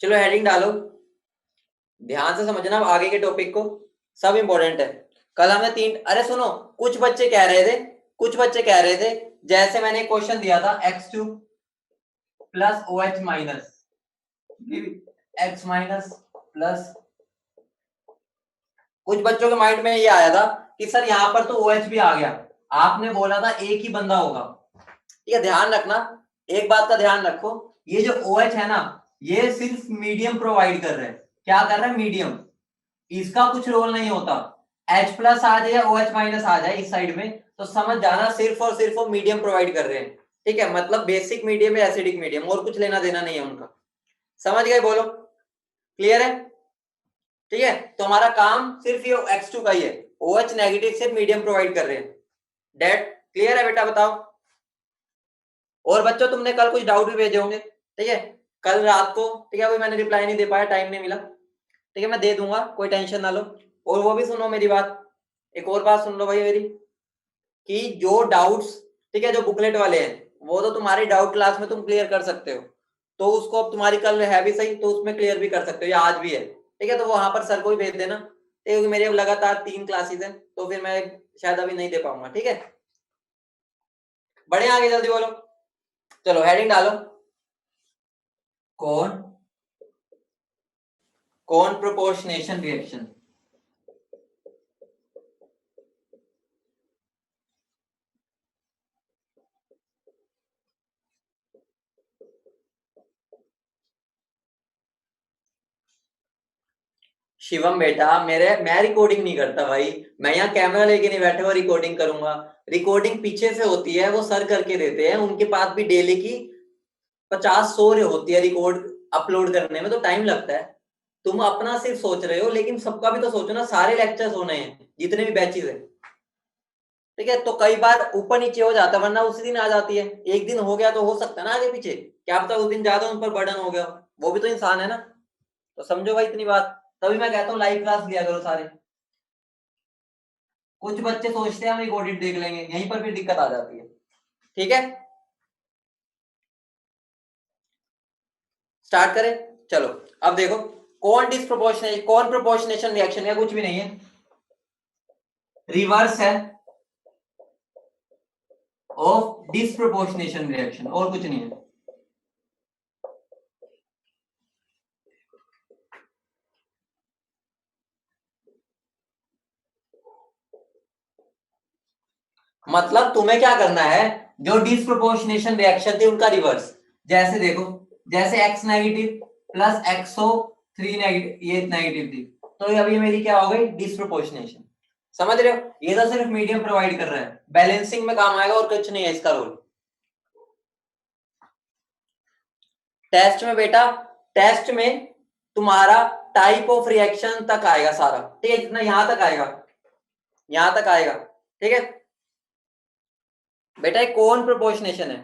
चलो हेडिंग डालो, ध्यान से समझना आगे के टॉपिक को, सब इंपॉर्टेंट है। कल हमने अरे सुनो, कुछ बच्चे कह रहे थे जैसे मैंने क्वेश्चन दिया था x2 plus O H minus X minus plus, कुछ बच्चों के माइंड में ये आया था कि सर यहाँ पर तो ओ एच भी आ गया, आपने बोला था एक ही बंदा होगा। ठीक है, ध्यान रखना, एक बात का ध्यान रखो, ये जो ओ एच है ना, ये सिर्फ मीडियम प्रोवाइड कर रहे हैं। क्या कर रहे हैं? मीडियम, इसका कुछ रोल नहीं होता। H प्लस आ जाए या OH माइनस आ जाए इस साइड में, तो समझ जाना सिर्फ और सिर्फ वो मीडियम प्रोवाइड कर रहे हैं। ठीक है, मतलब बेसिक मीडियम या एसिडिक मीडियम, और कुछ लेना देना नहीं है उनका। समझ गए? बोलो, क्लियर है? ठीक है, तो हमारा काम सिर्फ ये X2 का ही है, OH नेगेटिव सिर्फ मीडियम प्रोवाइड कर रहे हैं। डेट क्लियर है बेटा? बताओ। और बच्चों तुमने कल कुछ डाउट भी भेजे होंगे, ठीक है, कल रात को। ठीक है, अभी मैंने रिप्लाई नहीं दे पाया, टाइम नहीं मिला। ठीक है, मैं दे दूंगा, कोई टेंशन ना लो। और वो भी सुनो मेरी बात, एक और बात सुन लो भाई मेरी, कि जो डाउट्स, ठीक है, जो बुकलेट वाले हैं, वो तो तुम्हारी डाउट क्लास में तुम क्लियर कर सकते हो, तो उसको अब तुम्हारी कल है भी सही, तो उसमें क्लियर भी कर सकते हो, या आज भी है। ठीक है, तो वहां पर सर को भी भेज देना, क्योंकि मेरे अब लगातार 3 क्लासेस हैं, तो फिर मैं शायद अभी नहीं दे पाऊंगा। ठीक है, बढ़े आगे, जल्दी बोलो। चलो हेडिंग डालो, कौन कौन प्रोपोर्शनेशन रिएक्शन। शिवम बेटा, मैं रिकॉर्डिंग नहीं करता भाई, मैं यहाँ कैमरा लेके नहीं बैठा हुआ रिकॉर्डिंग करूंगा। रिकॉर्डिंग पीछे से होती है, वो सर करके देते हैं, उनके पास भी डेली की 50-100 होती है रिकॉर्ड अपलोड करने में, तो टाइम लगता है। तुम अपना सिर्फ सोच रहे हो, लेकिन सबका भी तो सोचो ना, सारे लेक्चर्स होने हैं जितने भी बैचेस है। ठीक है, तो कई बार ऊपर नीचे हो जाता है, वरना उसी दिन आ जाती है। एक दिन हो गया तो हो सकता है ना आगे पीछे, क्या पता उस दिन ज्यादा उन पर बर्डन हो गया, वो भी तो इंसान है ना। तो समझो भाई इतनी बात, तभी मैं कहता हूँ लाइव क्लास लिया करो सारे। कुछ बच्चे सोचते हैं हम एक ऑडिट देख लेंगे, यहीं पर फिर दिक्कत आ जाती है। ठीक है, स्टार्ट करें। चलो, अब देखो, कौन प्रोपोर्शनेशन रिएक्शन है, कुछ भी नहीं है, रिवर्स है ऑफ डिसप्रोपोर्शनेशन रिएक्शन, और कुछ नहीं है। मतलब तुम्हें क्या करना है, जो डिसप्रोपोर्शनेशन रिएक्शन थी उनका रिवर्स। जैसे देखो, जैसे x नेगेटिव प्लस एक्सो 3 नेगेटिव, ये नेगेटिव थी, तो अभी ये मेरी क्या हो गई? डिसप्रोपोर्शनेशन। समझ रहे हो? ये तो सिर्फ मीडियम प्रोवाइड कर रहा है, बैलेंसिंग में काम आएगा, और कुछ नहीं है इसका रोल। टेस्ट में बेटा, टेस्ट में तुम्हारा टाइप ऑफ रिएक्शन तक आएगा सारा। ठीक है, जितना यहां तक आएगा, यहां तक आएगा। ठीक है बेटा, कौन प्रोपोर्शनेशन है?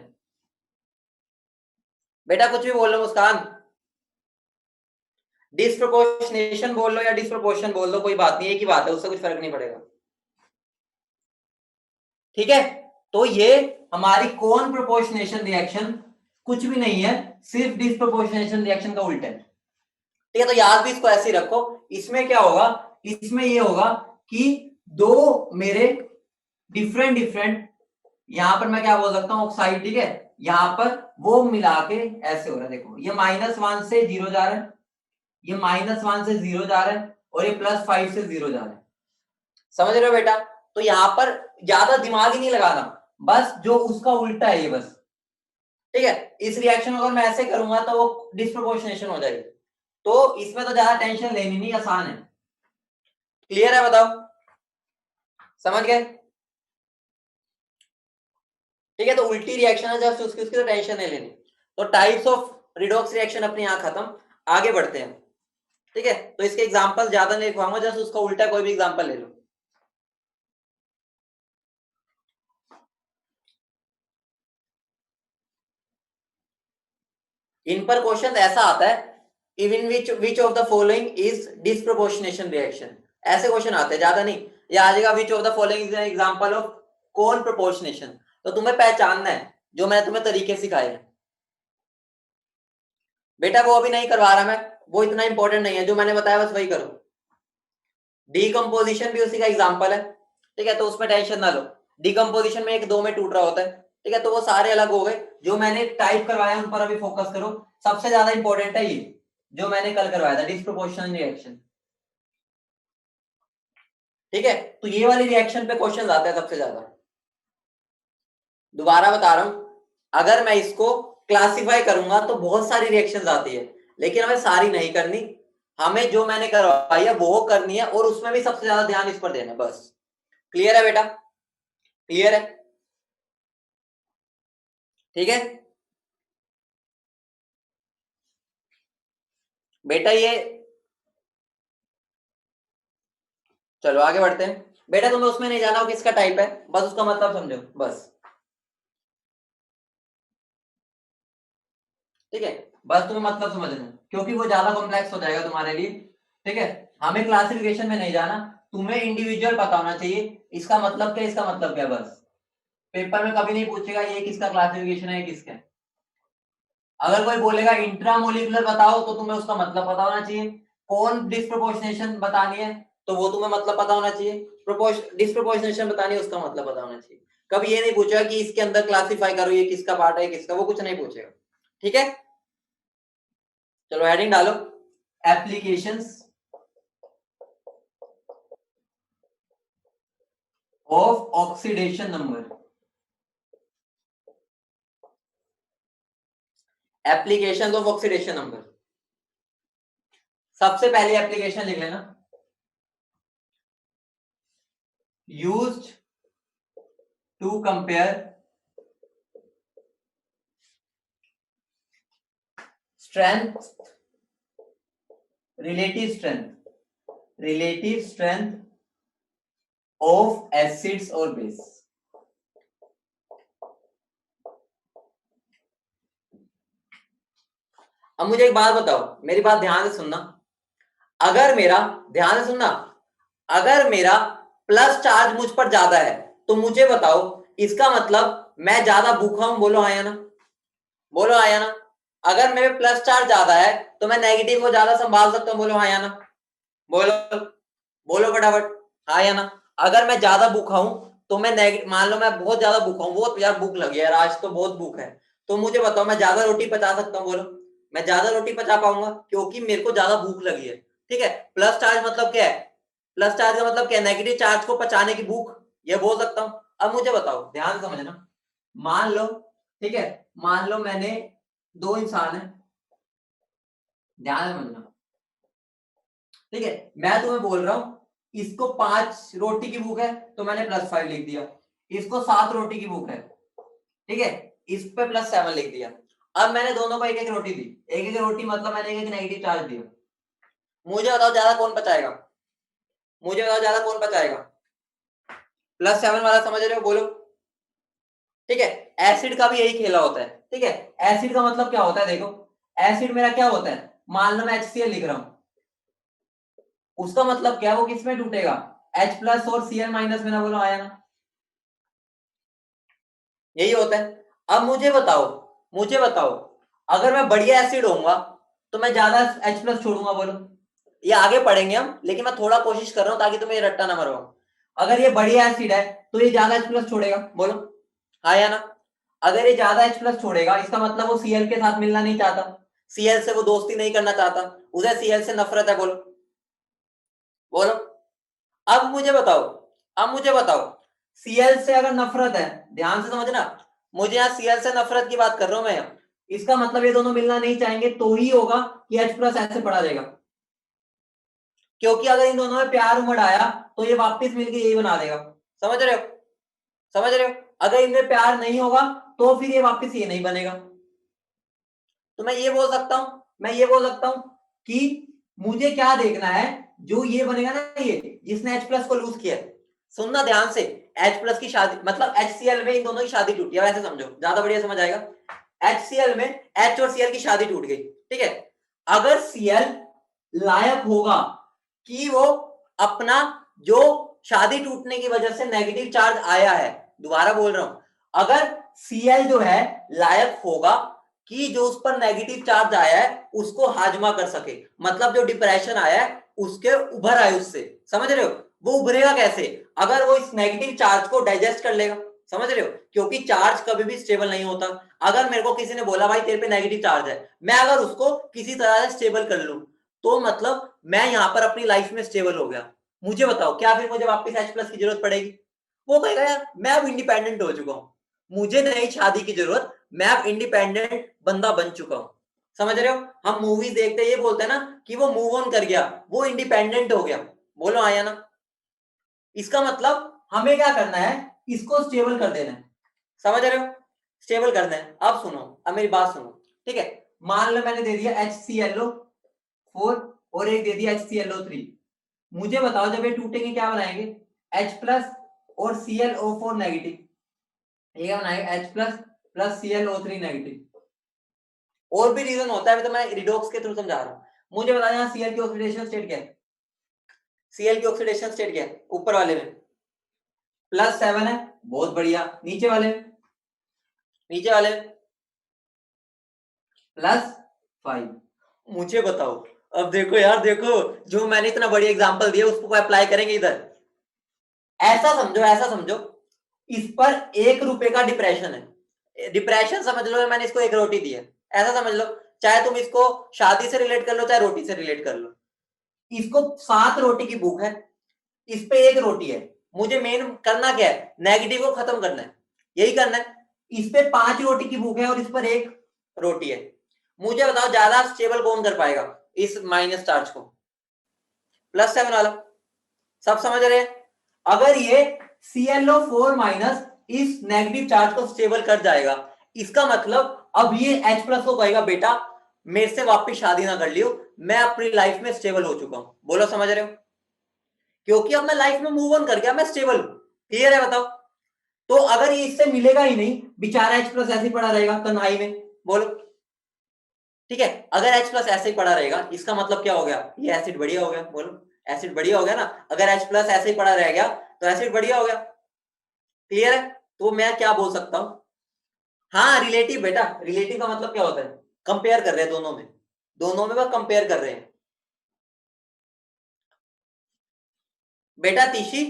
बेटा कुछ भी बोल लो मुस्कान, डिसप्रोपोर्शनेशन बोल लो या डिसप्रोपोर्शन बोल लो, कोई बात नहीं, एक ही बात है, उससे कुछ फर्क नहीं पड़ेगा। ठीक है, तो ये हमारी कौन प्रोपोर्शनेशन रिएक्शन कुछ भी नहीं है, सिर्फ डिसप्रोपोर्शनेशन रिएक्शन का उल्टा है। ठीक है, तो याद भी इसको ऐसे ही रखो। इसमें क्या होगा? इसमें ये होगा कि दो मेरे डिफरेंट डिफरेंट, यहां पर मैं क्या बोल सकता हूं, ऑक्साइड, ठीक है, यहां पर वो मिला के ऐसे हो रहा है। देखो, ये -1 से 0 जा रहा है, ये -1 से 0 जा रहा है, और ये +5 से 0 जा रहा है। समझ रहे हो बेटा? तो यहां पर ज्यादा दिमाग ही नहीं लगाना, बस जो उसका उल्टा है ये बस। ठीक है, इस रिएक्शन को अगर मैं ऐसे करूंगा तो वो डिस्प्रोपोर्शनेशन हो जाएगी, तो इसमें तो ज्यादा टेंशन लेनी नहीं, आसान है। क्लियर है? बताओ, समझ गए? ठीक है, तो उल्टी रिएक्शन है जस्ट उसकी उसकी तो टेंशन नहीं लेनी। तो टाइप्स ऑफ रिडॉक्स रिएक्शन अपने यहां खत्म, आगे बढ़ते हैं। ठीक है, तो इसके एग्जांपल ज्यादा नहीं लिखवाऊंगा, जस्ट उसका उल्टा कोई भी एग्जांपल ले लो। इन पर क्वेश्चन ऐसा आता है, even which of the following is disproportionation reaction, ऐसे क्वेश्चन आते हैं, ज्यादा नहीं। ये आ जाएगा which of the following is an example of कौन प्रोपोर्शनेशन, तो तुम्हें पहचानना है जो मैंने तुम्हें तरीके सिखाए हैं। बेटा वो अभी नहीं करवा रहा मैं, वो इतना इंपॉर्टेंट नहीं है, जो मैंने बताया बस वही करो। डीकंपोजिशन भी उसी का एग्जांपल है, ठीक है, तो उसमें टेंशन ना लो। डीकंपोजिशन में एक दो में टूट रहा होता है, ठीक है, तो वो सारे अलग हो गए। जो मैंने टाइप करवाया उन पर अभी फोकस करो। सबसे ज्यादा इंपॉर्टेंट है ये जो मैंने कल करवाया था, डिस्प्रोपोर्शनल रिएक्शन, ठीक है। तो ये वाली रिएक्शन पे क्वेश्चन आते हैं सबसे ज्यादा। दोबारा बता रहा हूं, अगर मैं इसको क्लासिफाई करूंगा तो बहुत सारी रिएक्शंस आती है, लेकिन हमें सारी नहीं करनी, हमें जो मैंने करवाई है वो करनी है, और उसमें भी सबसे ज्यादा ध्यान इस पर देना है बस। क्लियर है बेटा? क्लियर है? ठीक है बेटा, ये चलो आगे बढ़ते हैं। बेटा तुम्हें उसमें नहीं जाना हो किसका टाइप है, बस उसका मतलब समझो बस, ठीक है, बस तुम्हें मतलब समझना है, क्योंकि वो ज्यादा कॉम्प्लेक्स हो जाएगा तुम्हारे लिए, ठीक है। हमें क्लासिफिकेशन में नहीं जाना, तुम्हें इंडिविजुअल पता होना चाहिए, इसका मतलब क्या, इसका मतलब क्या, बस। पेपर में कभी नहीं पूछेगा ये किसका क्लासिफिकेशन है, ये किसका है। अगर कोई बोलेगा इंट्रामोलिकुलर बताओ तो तुम्हें उसका मतलब पता होना चाहिए। कौन डिस्प्रोपोर्शनेशन बतानी है तो वो तुम्हें मतलब पता होना चाहिए। डिस्प्रोपोर्शनेशन बतानी है उसका मतलब पता होना चाहिए। कभी ये नहीं पूछेगा कि इसके अंदर क्लासिफाई करो ये किसका पार्ट है किसका, वो कुछ नहीं पूछेगा, ठीक है। चलो हेडिंग डालो, applications of oxidation number. Applications of oxidation number, सबसे पहली एप्लीकेशन लिख लेना, used to compare strength, relative strength of acids और बेस। अब मुझे एक बात बताओ, मेरी बात ध्यान से सुनना, अगर मेरा, ध्यान से सुनना, अगर मेरा प्लस चार्ज मुझ पर ज्यादा है तो मुझे बताओ इसका मतलब मैं ज्यादा भूखा हूं, बोलो हाँ या ना, बोलो हाँ या ना। अगर मेरे प्लस चार्ज ज्यादा है तो मैं नेगेटिव को ज्यादा संभाल सकता हूं, बोलो हाँ या ना, बोलो, बोलो फटाफट, हाँ या ना। अगर मैं ज्यादा भूखा हूं तो मैं नेगेटिव, मान लो मैं बहुत ज्यादा भूखा हूं, बहुत यार भूख लगी है यार, आज तो बहुत भूख है, तो मुझे बताओ मैं ज्यादा रोटी पचा सकता हूँ, बोलो मैं ज्यादा रोटी पचा पाऊंगा क्योंकि मेरे को ज्यादा भूख लगी है, ठीक है। प्लस चार्ज मतलब क्या है, प्लस चार्ज का मतलब क्या है, नेगेटिव चार्ज को पचाने की भूख, ये बोल सकता हूँ। अब मुझे बताओ, ध्यान से समझना, मान लो, ठीक है, मान लो मैंने दो इंसान है, ध्यान से समझना, ठीक है, मैं तुम्हें बोल रहा हूं इसको 5 रोटी की भूख है तो मैंने +5 लिख दिया, इसको 7 रोटी की भूख है, ठीक है, इस पे +7 लिख दिया। अब मैंने दोनों को एक एक रोटी दी, एक एक रोटी मतलब मैंने एक एक नेगेटिव चार्ज दिया। मुझे बताओ ज्यादा कौन बचाएगा, मुझे बताओ ज्यादा कौन बचाएगा, +7 वाला, समझ रहे हो, बोलो, ठीक है। एसिड का भी यही खेला होता है, ठीक है। एसिड का मतलब क्या होता है, देखो, एसिड मेरा क्या होता है, मान लो मैं HCl लिख रहा हूं, उसका मतलब क्या है, वो किस में टूटेगा, H+ और Cl- में ना, बोलो आया ना, यही होता है। अब मुझे बताओ, मुझे बताओ, अगर मैं बढ़िया एसिड होऊंगा तो मैं ज्यादा H+ छोड़ूंगा, बोलो, ये आगे पढ़ेंगे हम, लेकिन मैं थोड़ा कोशिश कर रहा हूं ताकि तुम्हें रट्टा ना मरवाऊं। अगर ये बढ़िया एसिड है तो ये ज्यादा H+ छोड़ेगा, बोलो हाँ या ना। अगर ये ज्यादा H+ छोड़ेगा इसका मतलब वो Cl के साथ मिलना नहीं चाहता, Cl से वो दोस्ती नहीं करना चाहता, उसे Cl से नफरत है, बोलो, बोलो। अब मुझे बताओ, अब मुझे बताओ, Cl से अगर नफरत है, ध्यान से समझना, मुझे यहाँ Cl से नफरत की बात कर रहा हूं मैं, इसका मतलब ये दोनों मिलना नहीं चाहेंगे तो ही होगा कि H+ ऐसे पढ़ा जाएगा, क्योंकि अगर इन दोनों में प्यार उमड़ आया तो ये वापस मिलके यही बना देगा, समझ रहे हो, समझ रहे हो। अगर इनमें प्यार नहीं होगा तो फिर ये वापस ये नहीं बनेगा। तो मैं ये बोल सकता हूं, मैं ये बोल सकता हूं कि मुझे क्या देखना है, जो ये बनेगा ना, ये जिसने H+ को लूज किया, सुनना ध्यान से, H+ की शादी मतलब HCl में इन दोनों की शादी टूटी है, वैसे समझो ज्यादा बढ़िया समझ आएगा। HCl में H और Cl की शादी टूट गई, ठीक है। अगर Cl लायक होगा कि वो अपना, जो शादी टूटने की वजह से नेगेटिव चार्ज आया है, दोबारा बोल रहा हूं, अगर Cl जो है लायक होगा कि जो उस पर नेगेटिव चार्ज आया है उसको हाजमा कर सके, मतलब जो डिप्रेशन आया है उसके उभर आए उससे, समझ रहे हो? वो उभरेगा कैसे? अगर वो इस नेगेटिव चार्ज को डाइजेस्ट कर लेगा, समझ रहे हो? क्योंकि चार्ज कभी भी स्टेबल नहीं होता। अगर मेरे को किसी ने बोला भाई तेरे पे नेगेटिव चार्ज है, मैं अगर उसको किसी तरह से स्टेबल कर लूं, तो मतलब मैं यहाँ पर अपनी लाइफ में स्टेबल हो गया। मुझे बताओ क्या फिर मुझे वापस H प्लस की जरूरत पड़ेगी? वो कहेगा यार मैं अब इंडिपेंडेंट हो चुका हूँ, मुझे नहीं शादी की जरूरत, मैं अब इंडिपेंडेंट बंदा बन चुका हूँ। समझ रहे हो? हम मूवीज देखते ये बोलते हैं ना कि वो मूव ऑन कर गया, वो इंडिपेंडेंट हो गया। बोलो आया ना? इसका मतलब हमें क्या करना है, इसको स्टेबल कर देना है। समझ रहे हो? स्टेबल करना है। अब सुनो, अब मेरी बात सुनो, ठीक है? मान लो मैंने दे दिया HClO4 और एक दे दिया HClO3। मुझे बताओ जब ये टूटेंगे क्या बनाएंगे? H प्लस और ClO4 नेगेटिव, ये बनाएगा H plus plus ClO3 negative. और भी रीजन होता है, अभी तो मैं रिडॉक्स के थ्रू समझा रहा हूं। मुझे बताओ यहाँ Cl की ऑक्सीडेशन स्टेट क्या है? Cl की ऑक्सीडेशन स्टेट क्या है ऊपर वाले में? +7 है, बहुत बढ़िया। नीचे वाले में? नीचे वाले में +5। मुझे बताओ, अब देखो यार, देखो जो मैंने इतना बड़ी एग्जांपल दिया उसको अप्लाई करेंगे इधर। ऐसा समझो, ऐसा समझो, इस पर 1 रुपए का डिप्रेशन है। डिप्रेशन समझ लो, मैंने इसको 1 रोटी दी है, ऐसा समझ लो। चाहे तुम इसको शादी से रिलेट कर लो, चाहे रोटी से रिलेट कर लो। इसको 7 रोटी की भूख है, इस पे 1 रोटी है। मुझे मेन करना क्या है? नेगेटिव को खत्म करना है, यही करना है। इस पे 5 रोटी की भूख है और इस पर 1 रोटी है। मुझे बताओ ज्यादा स्टेबल कौन कर पाएगा इस माइनस चार्ज को? +7 वाला। सब समझ रहे हैं? अगर ये ClO4 माइनस इस नेगेटिव चार्ज को स्टेबल कर जाएगा, इसका मतलब अब ये H प्लस को कहेगा बेटा मेरे से वापस शादी ना कर लियो, मैं अपनी लाइफ में स्टेबल हो चुका हूं। बोलो समझ रहे हो? क्योंकि अब मैं लाइफ में मूव ऑन कर गया, मैं स्टेबल हूं। क्लियर है? बताओ। तो अगर ये इससे मिलेगा ही नहीं, बेचारा H प्लस ऐसे ही पड़ा रहेगा तन्हाई में। बोलो। ठीक है, अगर H प्लस ऐसे ही पड़ा रहेगा, इसका मतलब क्या हो गया? ये एसिड बढ़िया हो गया। बोलो, एसिड बढ़िया हो गया ना? अगर H प्लस ऐसे ही पड़ा रह गया तो एसिड बढ़िया हो गया। क्लियर है? तो मैं क्या बोल सकता हूं? हाँ, रिलेटिव बेटा, रिलेटिव का मतलब क्या होता है? कंपेयर कर रहे हैं दोनों में, दोनों में बस कंपेयर कर रहे हैं। बेटा तीशी,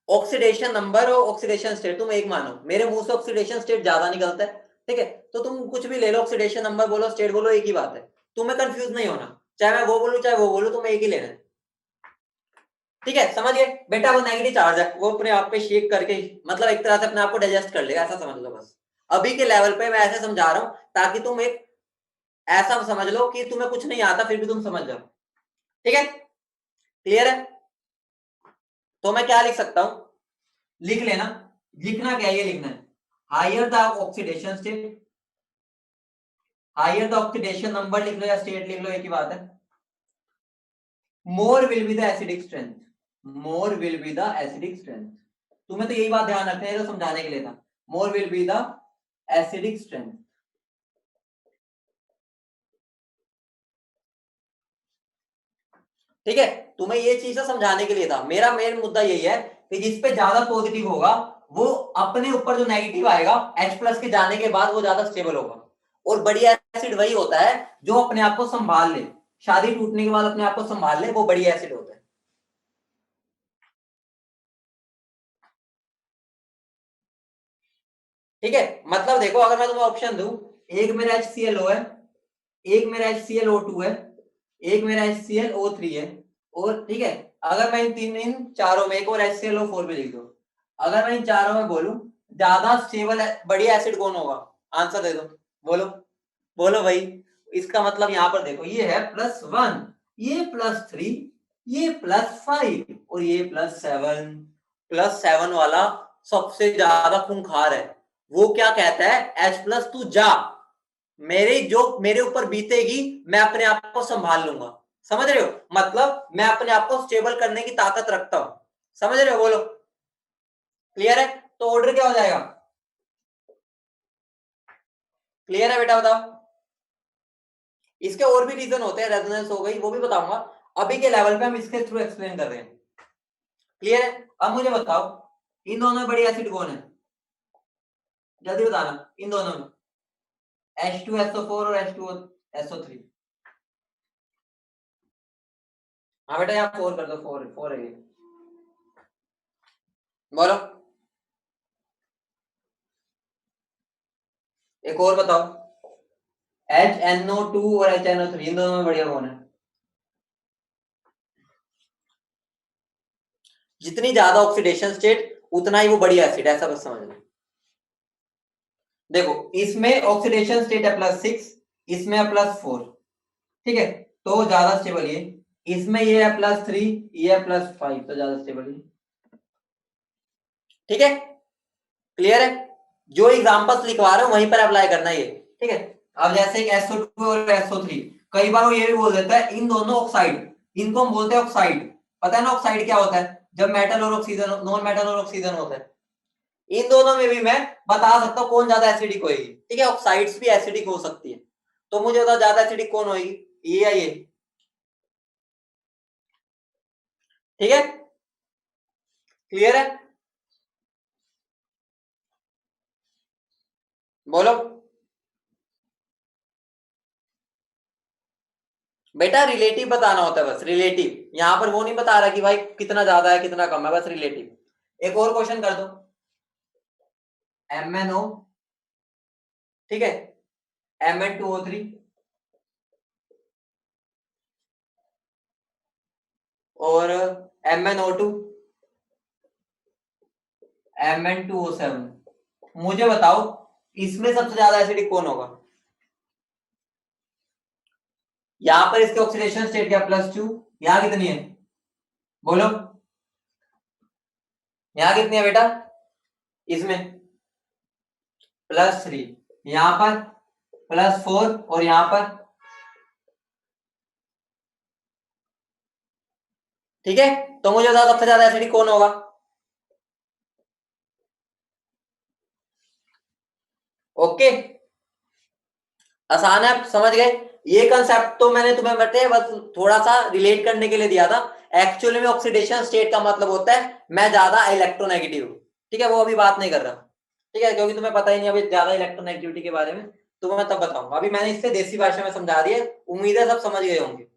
ऑक्सीडेशन नंबर और ऑक्सीडेशन स्टेट तुम एक मानो, मेरे मुंह से ऑक्सीडेशन स्टेट ज्यादा निकलता है, ठीक है? तो तुम कुछ भी ले लो, ऑक्सीडेशन नंबर बोलो, स्टेट बोलो, एक ही बात है। तुम्हें कंफ्यूज नहीं होना, चाहे मैं वो बोलूं चाहे वो बोलूं, तुम्हें एक ही लेना है। ठीक है, समझ गए? बेटा वो नेगेटिव चार्ज है, वो अपने आप पे शेक करके, मतलब एक तरह से अपने आप को डाइजेस्ट कर लेगा, ऐसा समझ लो बस। अभी के लेवल पे मैं ऐसे समझा रहा हूं ताकि तुम एक ऐसा समझ लो कि तुम्हें कुछ नहीं आता फिर भी तुम समझ जाओ। ठीक है? क्लियर है? तो मैं क्या लिख सकता हूं? लिख लेना। लिखना क्या है? ये लिखना है, higher the oxidation state, higher the oxidation number लिख लो या स्टेट लिख लो, एक ही बात है। More will be the acidic strength, more will be the acidic strength. तुम्हें तो यही बात ध्यान रखना है, तो समझाने के लिए था। More will be the acidic strength. ठीक है, तुम्हें ये चीज समझाने के लिए था। मेरा मेन मुद्दा यही है कि जिस पे ज्यादा पॉजिटिव होगा वो अपने ऊपर जो नेगेटिव आएगा H प्लस के जाने के बाद वो ज्यादा स्टेबल होगा। और बढ़िया एसिड वही होता है जो अपने आप को संभाल ले, शादी टूटने के बाद अपने आप को संभाल ले, वो बढ़िया एसिड होता है। ठीक है, मतलब देखो अगर मैं तुम्हें ऑप्शन दूं, एक मेरा HClO है, एक मेरा HClO2 है, एक मेरा HClO3 है, और ठीक है, अगर मैं इन चारों में एक और HClO4 भी लिख दूं, अगर मैं इन चारों में बोलूं ज्यादा स्टेबल बढ़िया एसिड कौन होगा? आंसर दे दो। बोलो, बोलो भाई। इसका मतलब यहां पर देखो, ये है +1, ये +3, ये +5 और ये +7। +7 वाला सबसे ज्यादा खूंखार है। वो क्या कहता है? H प्लस तू जा, मेरे जो मेरे ऊपर बीतेगी मैं अपने आप को संभाल लूंगा। समझ रहे हो? मतलब मैं अपने आप को स्टेबल करने की ताकत रखता हूं। समझ रहे हो? बोलो। क्लियर है? तो ऑर्डर क्या हो जाएगा? क्लियर है बेटा? बताओ। इसके और भी रीजन होते हैं, रेजोनेंस हो गई, वो भी बताऊंगा। अभी के लेवल पे हम इसके थ्रू एक्सप्लेन कर रहे हैं। क्लियर है? अब मुझे बताओ इन दोनों में बड़ी एसिड कौन है? जल्दी बताना, इन दोनों में। H2SO4 और H2SO3। हाँ बेटा यहाँ 4 कर दो, 4 है ये। बोलो एक और बताओ, HNO2 और HNO3 इन दोनों में बढ़िया कौन है? जितनी ज्यादा ऑक्सीडेशन स्टेट उतना ही वो बढ़िया एसिड, ऐसा बस समझ लो। देखो इसमें ऑक्सीडेशन स्टेट है +6, इसमें है +4, ठीक है, तो ज्यादा स्टेबल ये। इसमें ये है +3, ये है +5, तो ज्यादा स्टेबल ये। ठीक है, क्लियर है? जो एग्जांपल्स लिखवा रहे हो वहीं पर अप्लाई करना है ये, ठीक है। अब जैसे SO2 और SO3, कई बार वो ये भी बोल देता है इन दोनों ऑक्साइड, इनको हम बोलते हैं ऑक्साइड। पता है ना ऑक्साइड क्या होता है? जब मेटल और ऑक्सीजन, नॉन मेटल और ऑक्सीजन होता है, इन दोनों में भी मैं बता सकता हूँ कौन ज्यादा एसिडिक होगी, ठीक है। ऑक्साइड्स भी एसिडिक हो सकती है, तो मुझे बता ज्यादा एसिडिक कौन होगी, ये या ये? ठीक है, क्लियर है? बोलो बेटा, रिलेटिव बताना होता है बस, रिलेटिव। यहां पर वो नहीं बता रहा कि भाई कितना ज्यादा है कितना कम है, बस रिलेटिव। एक और क्वेश्चन कर दो, MnO, ठीक है, Mn2O3 और MnO2, Mn2O7। मुझे बताओ इसमें सबसे ज्यादा एसिडिक कौन होगा? यहां पर इसके ऑक्सीडेशन स्टेट क्या, +2, यहां कितनी है बोलो, यहां कितनी है बेटा? इसमें +3, यहां पर +4 और यहां पर, ठीक है। तो मुझे बताओ सबसे ज्यादा एसिडिक कौन होगा? ओके, आसान है, समझ गए? ये कंसेप्ट तो मैंने तुम्हें बताया बस थोड़ा सा रिलेट करने के लिए दिया था। एक्चुअली में ऑक्सीडेशन स्टेट का मतलब होता है मैं ज्यादा इलेक्ट्रोनेगेटिव हूं, ठीक है, वो अभी बात नहीं कर रहा, ठीक है, क्योंकि तुम्हें पता ही नहीं अभी ज्यादा इलेक्ट्रोनेगेटिविटी के बारे में, तो मैं तब बताऊंगा। अभी मैंने इससे देसी भाषा में समझा दिया, उम्मीद है सब समझ गए होंगे।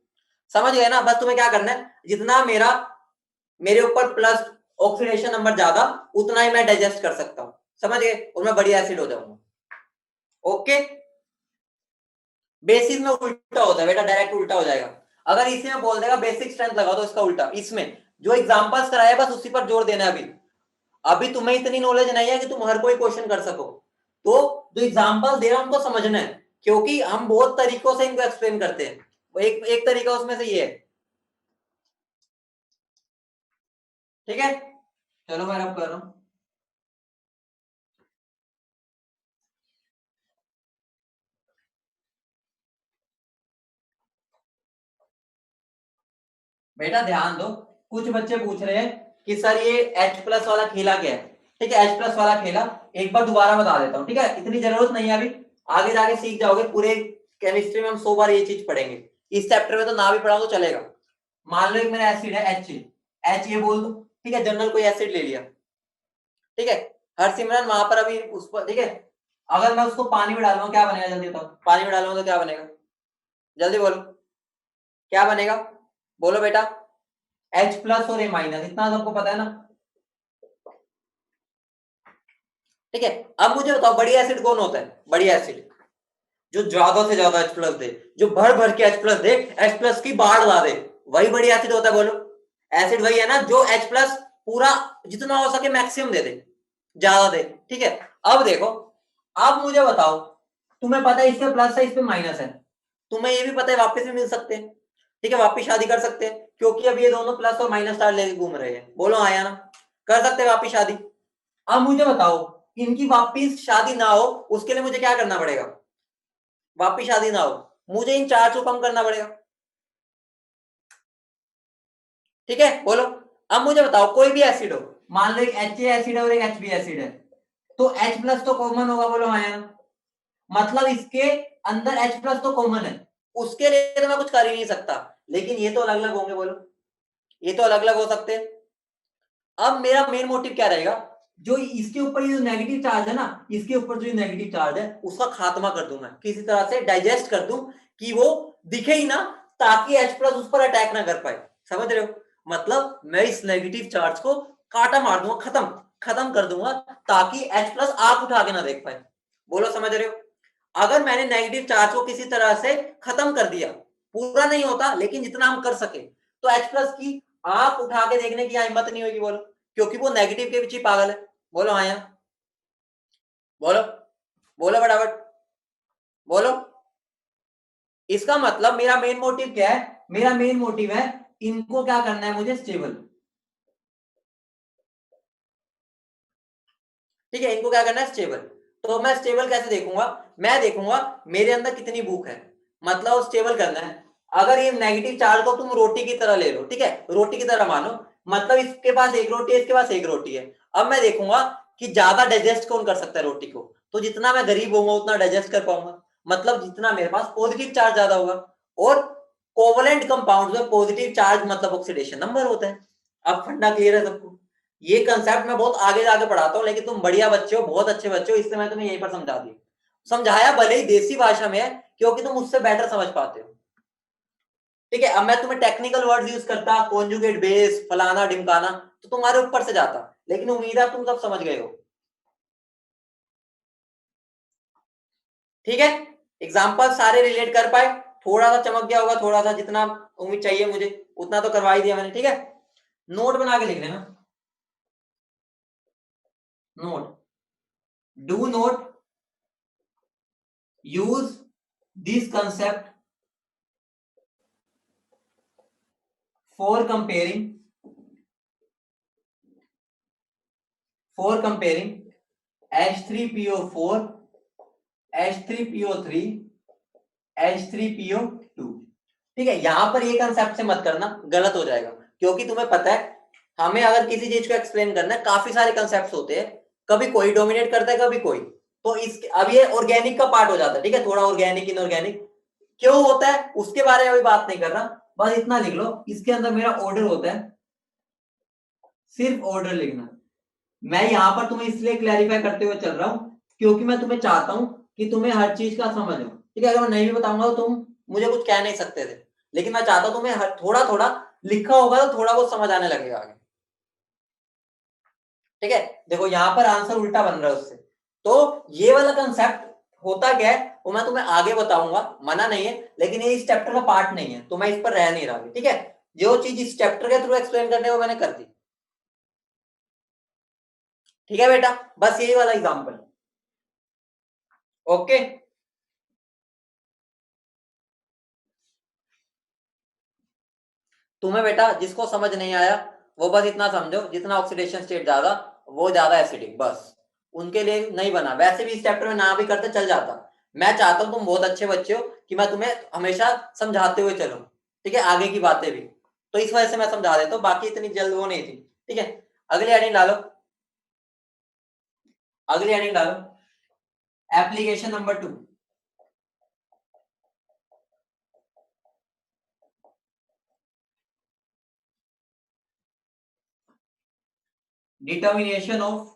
समझ गए ना? बस तुम्हें क्या करना है, जितना मेरे ऊपर प्लस ऑक्सीडेशन नंबर ज्यादा, उतना ही मैं डाइजेस्ट कर सकता हूँ, समझ गए, और मैं बढ़िया एसिड हो जाऊंगा। ओके, बेसिस में उल्टा होता है बेटा, डायरेक्ट उल्टा हो जाएगा। अगर इसी में बोल देगा बेसिक स्ट्रेंथ लगा दो, इसका उल्टा। इसमें जो एग्जांपल्स कराया बस उसी पर जोर देना है। अभी अभी तुम्हें इतनी नॉलेज नहीं है कि तुम हर कोई क्वेश्चन कर सको, तो जो एग्जांपल दे रहा हूं उनको समझना है, क्योंकि हम बहुत तरीकों से इनको एक्सप्लेन करते हैं। एक तरीका उसमें से ये है, ठीक है। चलो मैं अब कर रहा हूं। बेटा ध्यान दो, कुछ बच्चे पूछ रहे हैं कि सर ये H+ वाला खेला क्या है, ठीक है। H+ वाला खेला एक बार दोबारा बता देता हूँ, ठीक है, इतनी जरूरत नहीं है अभी, आगे जाके सीख जाओगे। पूरे केमिस्ट्री में हम 100 बार ये चीज पढ़ेंगे, इस चैप्टर में तो ना भी पढ़ा तो चलेगा। मान लो एक मेरा एसिड है H ये बोल दो, ठीक है, जनरल कोई एसिड ले लिया, ठीक है। हरसिमरन वहां पर अभी उस पर, ठीक है, अगर मैं उसको पानी में डालूंगा क्या बनेगा, जल्दी बताओ, पानी में डालूंगा तो क्या बनेगा, जल्दी बोलो क्या बनेगा, बोलो बेटा। H+ और A-, इतना सबको पता है ना, ठीक है। अब मुझे बताओ बढ़िया एसिड कौन होता है? बढ़िया एसिड जो ज्यादा से ज्यादा H+ दे, जो भर भर के H+ दे, H+ की बाढ़ ला दे, वही बढ़िया एसिड होता है। बोलो, एसिड वही है ना जो H+ पूरा जितना हो सके मैक्सिमम दे दे, ज्यादा दे, ठीक है। अब देखो, अब मुझे बताओ, तुम्हें पता है इसमें प्लस है इसमें माइनस है, तुम्हें ये भी पता है वापस भी मिल सकते हैं, ठीक है, वापस शादी कर सकते हैं, क्योंकि अब ये दोनों प्लस और माइनस स्टार लेके घूम रहे हैं। बोलो आया ना, कर सकते हैं वापस शादी। अब मुझे बताओ इनकी वापिस शादी ना हो उसके लिए मुझे क्या करना पड़ेगा? वापिस शादी ना हो, मुझे इन चार्ज को कम करना पड़ेगा, ठीक है। बोलो, अब मुझे बताओ कोई भी एसिड हो, मान लो एक HA एसिड है और एक HB एसिड है, तो H+ तो कॉमन होगा। बोलो हाँ या ना? मतलब इसके अंदर H+ तो कॉमन है, उसके लिए तो मैं कुछ कर ही नहीं सकता, लेकिन ये तो अलग अलग होंगे। बोलो, ये तो अलग अलग हो सकते हैं। अब मेरा मेन मोटिव क्या रहेगा, जो इसके ऊपर ये जो नेगेटिव चार्ज है ना, इसके ऊपर जो नेगेटिव चार्ज है उसका खात्मा कर दूं मैं, किसी तरह से डाइजेस्ट कर दूं कि वो दिखे ही ना, ताकि H प्लस उस पर अटैक ना कर पाए। समझ रहे हो? मतलब मैं इस नेगेटिव चार्ज को काटा मार दूंगा, खत्म खत्म कर दूंगा, ताकि H प्लस आप उठा के ना देख पाए। बोलो समझ रहे हो? अगर मैंने नेगेटिव चार्ज को किसी तरह से खत्म कर दिया, पूरा नहीं होता लेकिन जितना हम कर सके, तो H प्लस की आप उठा के देखने की हिम्मत नहीं होगी। बोलो, क्योंकि वो नेगेटिव के पीछे पागल है। बोलो हाँ या बोलो, बोलो फटाफट बोलो। इसका मतलब मेरा मेन मोटिव क्या है? मेरा मेन मोटिव है इनको क्या करना है मुझे, स्टेबल। ठीक है, इनको क्या करना है, स्टेबल। तो मैं स्टेबल कैसे देखूंगा? मैं देखूंगा मेरे अंदर कितनी भूख है, मतलब स्टेबल करना है। अगर ये नेगेटिव चार्ज को तुम रोटी की तरह ले लो, ठीक है, रोटी की तरह मानो, मतलब इसके पास एक रोटी है, इसके पास एक रोटी है। अब मैं देखूंगा कि ज्यादा डाइजेस्ट कौन कर सकता है रोटी को, तो जितना मैं गरीब होऊंगा उतना डाइजेस्ट कर पाऊंगा, मतलब जितना मेरे पास पॉजिटिव चार्ज ज्यादा होगा। और कोवलेंट कंपाउंड में पॉजिटिव चार्ज मतलब ऑक्सीडेशन नंबर होता है। अब फंडा क्लियर है सबको? ये कंसेप्ट मैं बहुत आगे जाके पढ़ाता हूँ, लेकिन तुम बढ़िया बच्चे हो, बहुत अच्छे बच्चे हो, इसलिए मैं तुम्हें यहीं पर समझा दी, समझाया भले ही देसी भाषा में है, क्योंकि तुम उससे बेटर समझ पाते हो। ठीक है, अब मैं तुम्हें टेक्निकल वर्ड्स यूज करता, कॉन्जुगेट बेस, फलाना ढिमकाना, तो तुम्हारे ऊपर से जाता, लेकिन उम्मीद है तुम सब समझ गए हो। ठीक है, एग्जाम्पल सारे रिलेट कर पाए, थोड़ा सा चमक गया होगा, थोड़ा सा, जितना उम्मीद चाहिए मुझे उतना तो करवा ही दिया मैंने। ठीक है, नोट बना के लिख लेना। Note, do not use this concept for comparing H3PO4, H3PO3, H3PO2। ठीक है, यहां पर ये कंसेप्ट से मत करना, गलत हो जाएगा, क्योंकि तुम्हें पता है हमें अगर किसी चीज को एक्सप्लेन करना है, काफी सारे कंसेप्ट होते हैं, कभी कोई डोमिनेट करता है कभी कोई। तो इस अब ये ऑर्गेनिक का पार्ट हो जाता है, ठीक है, थोड़ा ऑर्गेनिक इनऑर्गेनिक क्यों होता है उसके बारे में अभी बात नहीं कर रहा, बस इतना लिख लो, इसके अंदर मेरा ऑर्डर होता है, सिर्फ ऑर्डर लिखना। मैं यहां पर तुम्हें इसलिए क्लैरिफाई करते हुए चल रहा हूं, क्योंकि मैं तुम्हें चाहता हूं कि तुम्हें हर चीज का समझ हो। ठीक है, अगर मैं नहीं भी बताऊंगा तो तुम मुझे कुछ कह नहीं सकते थे, लेकिन मैं चाहता हूं तुम्हें थोड़ा थोड़ा लिखा होगा तो थोड़ा बहुत समझ आने लगेगा आगे। ठीक है, देखो यहां पर आंसर उल्टा बन रहा है उससे। तो ये वाला कंसेप्ट होता क्या है वो मैं तुम्हें आगे बताऊंगा, मना नहीं है, लेकिन ये इस चैप्टर का पार्ट नहीं है, तो मैं इस पर रह नहीं रहा। ठीक है, जो चीज इस चैप्टर के थ्रू एक्सप्लेन करने वो मैंने कर दी। ठीक है बेटा, बस यही वाला एग्जाम्पल। ओके, तुम्हें बेटा जिसको समझ नहीं आया वो बस इतना समझो, जितना ऑक्सीडेशन स्टेट ज्यादा वो ज्यादा एसिडिक, बस उनके लिए नहीं बना। वैसे भी इस चैप्टर में ना भी करते चल जाता। मैं चाहता हूं तुम बहुत अच्छे बच्चे हो कि मैं तुम्हें हमेशा समझाते हुए चलूं, ठीक है, आगे की बातें भी, तो इस वजह से मैं समझा देता हूँ, बाकी इतनी जल्द वो नहीं थी। ठीक है, अगली हेडिंग डालो, अगली हेडिंग डालो, application number 2, determination of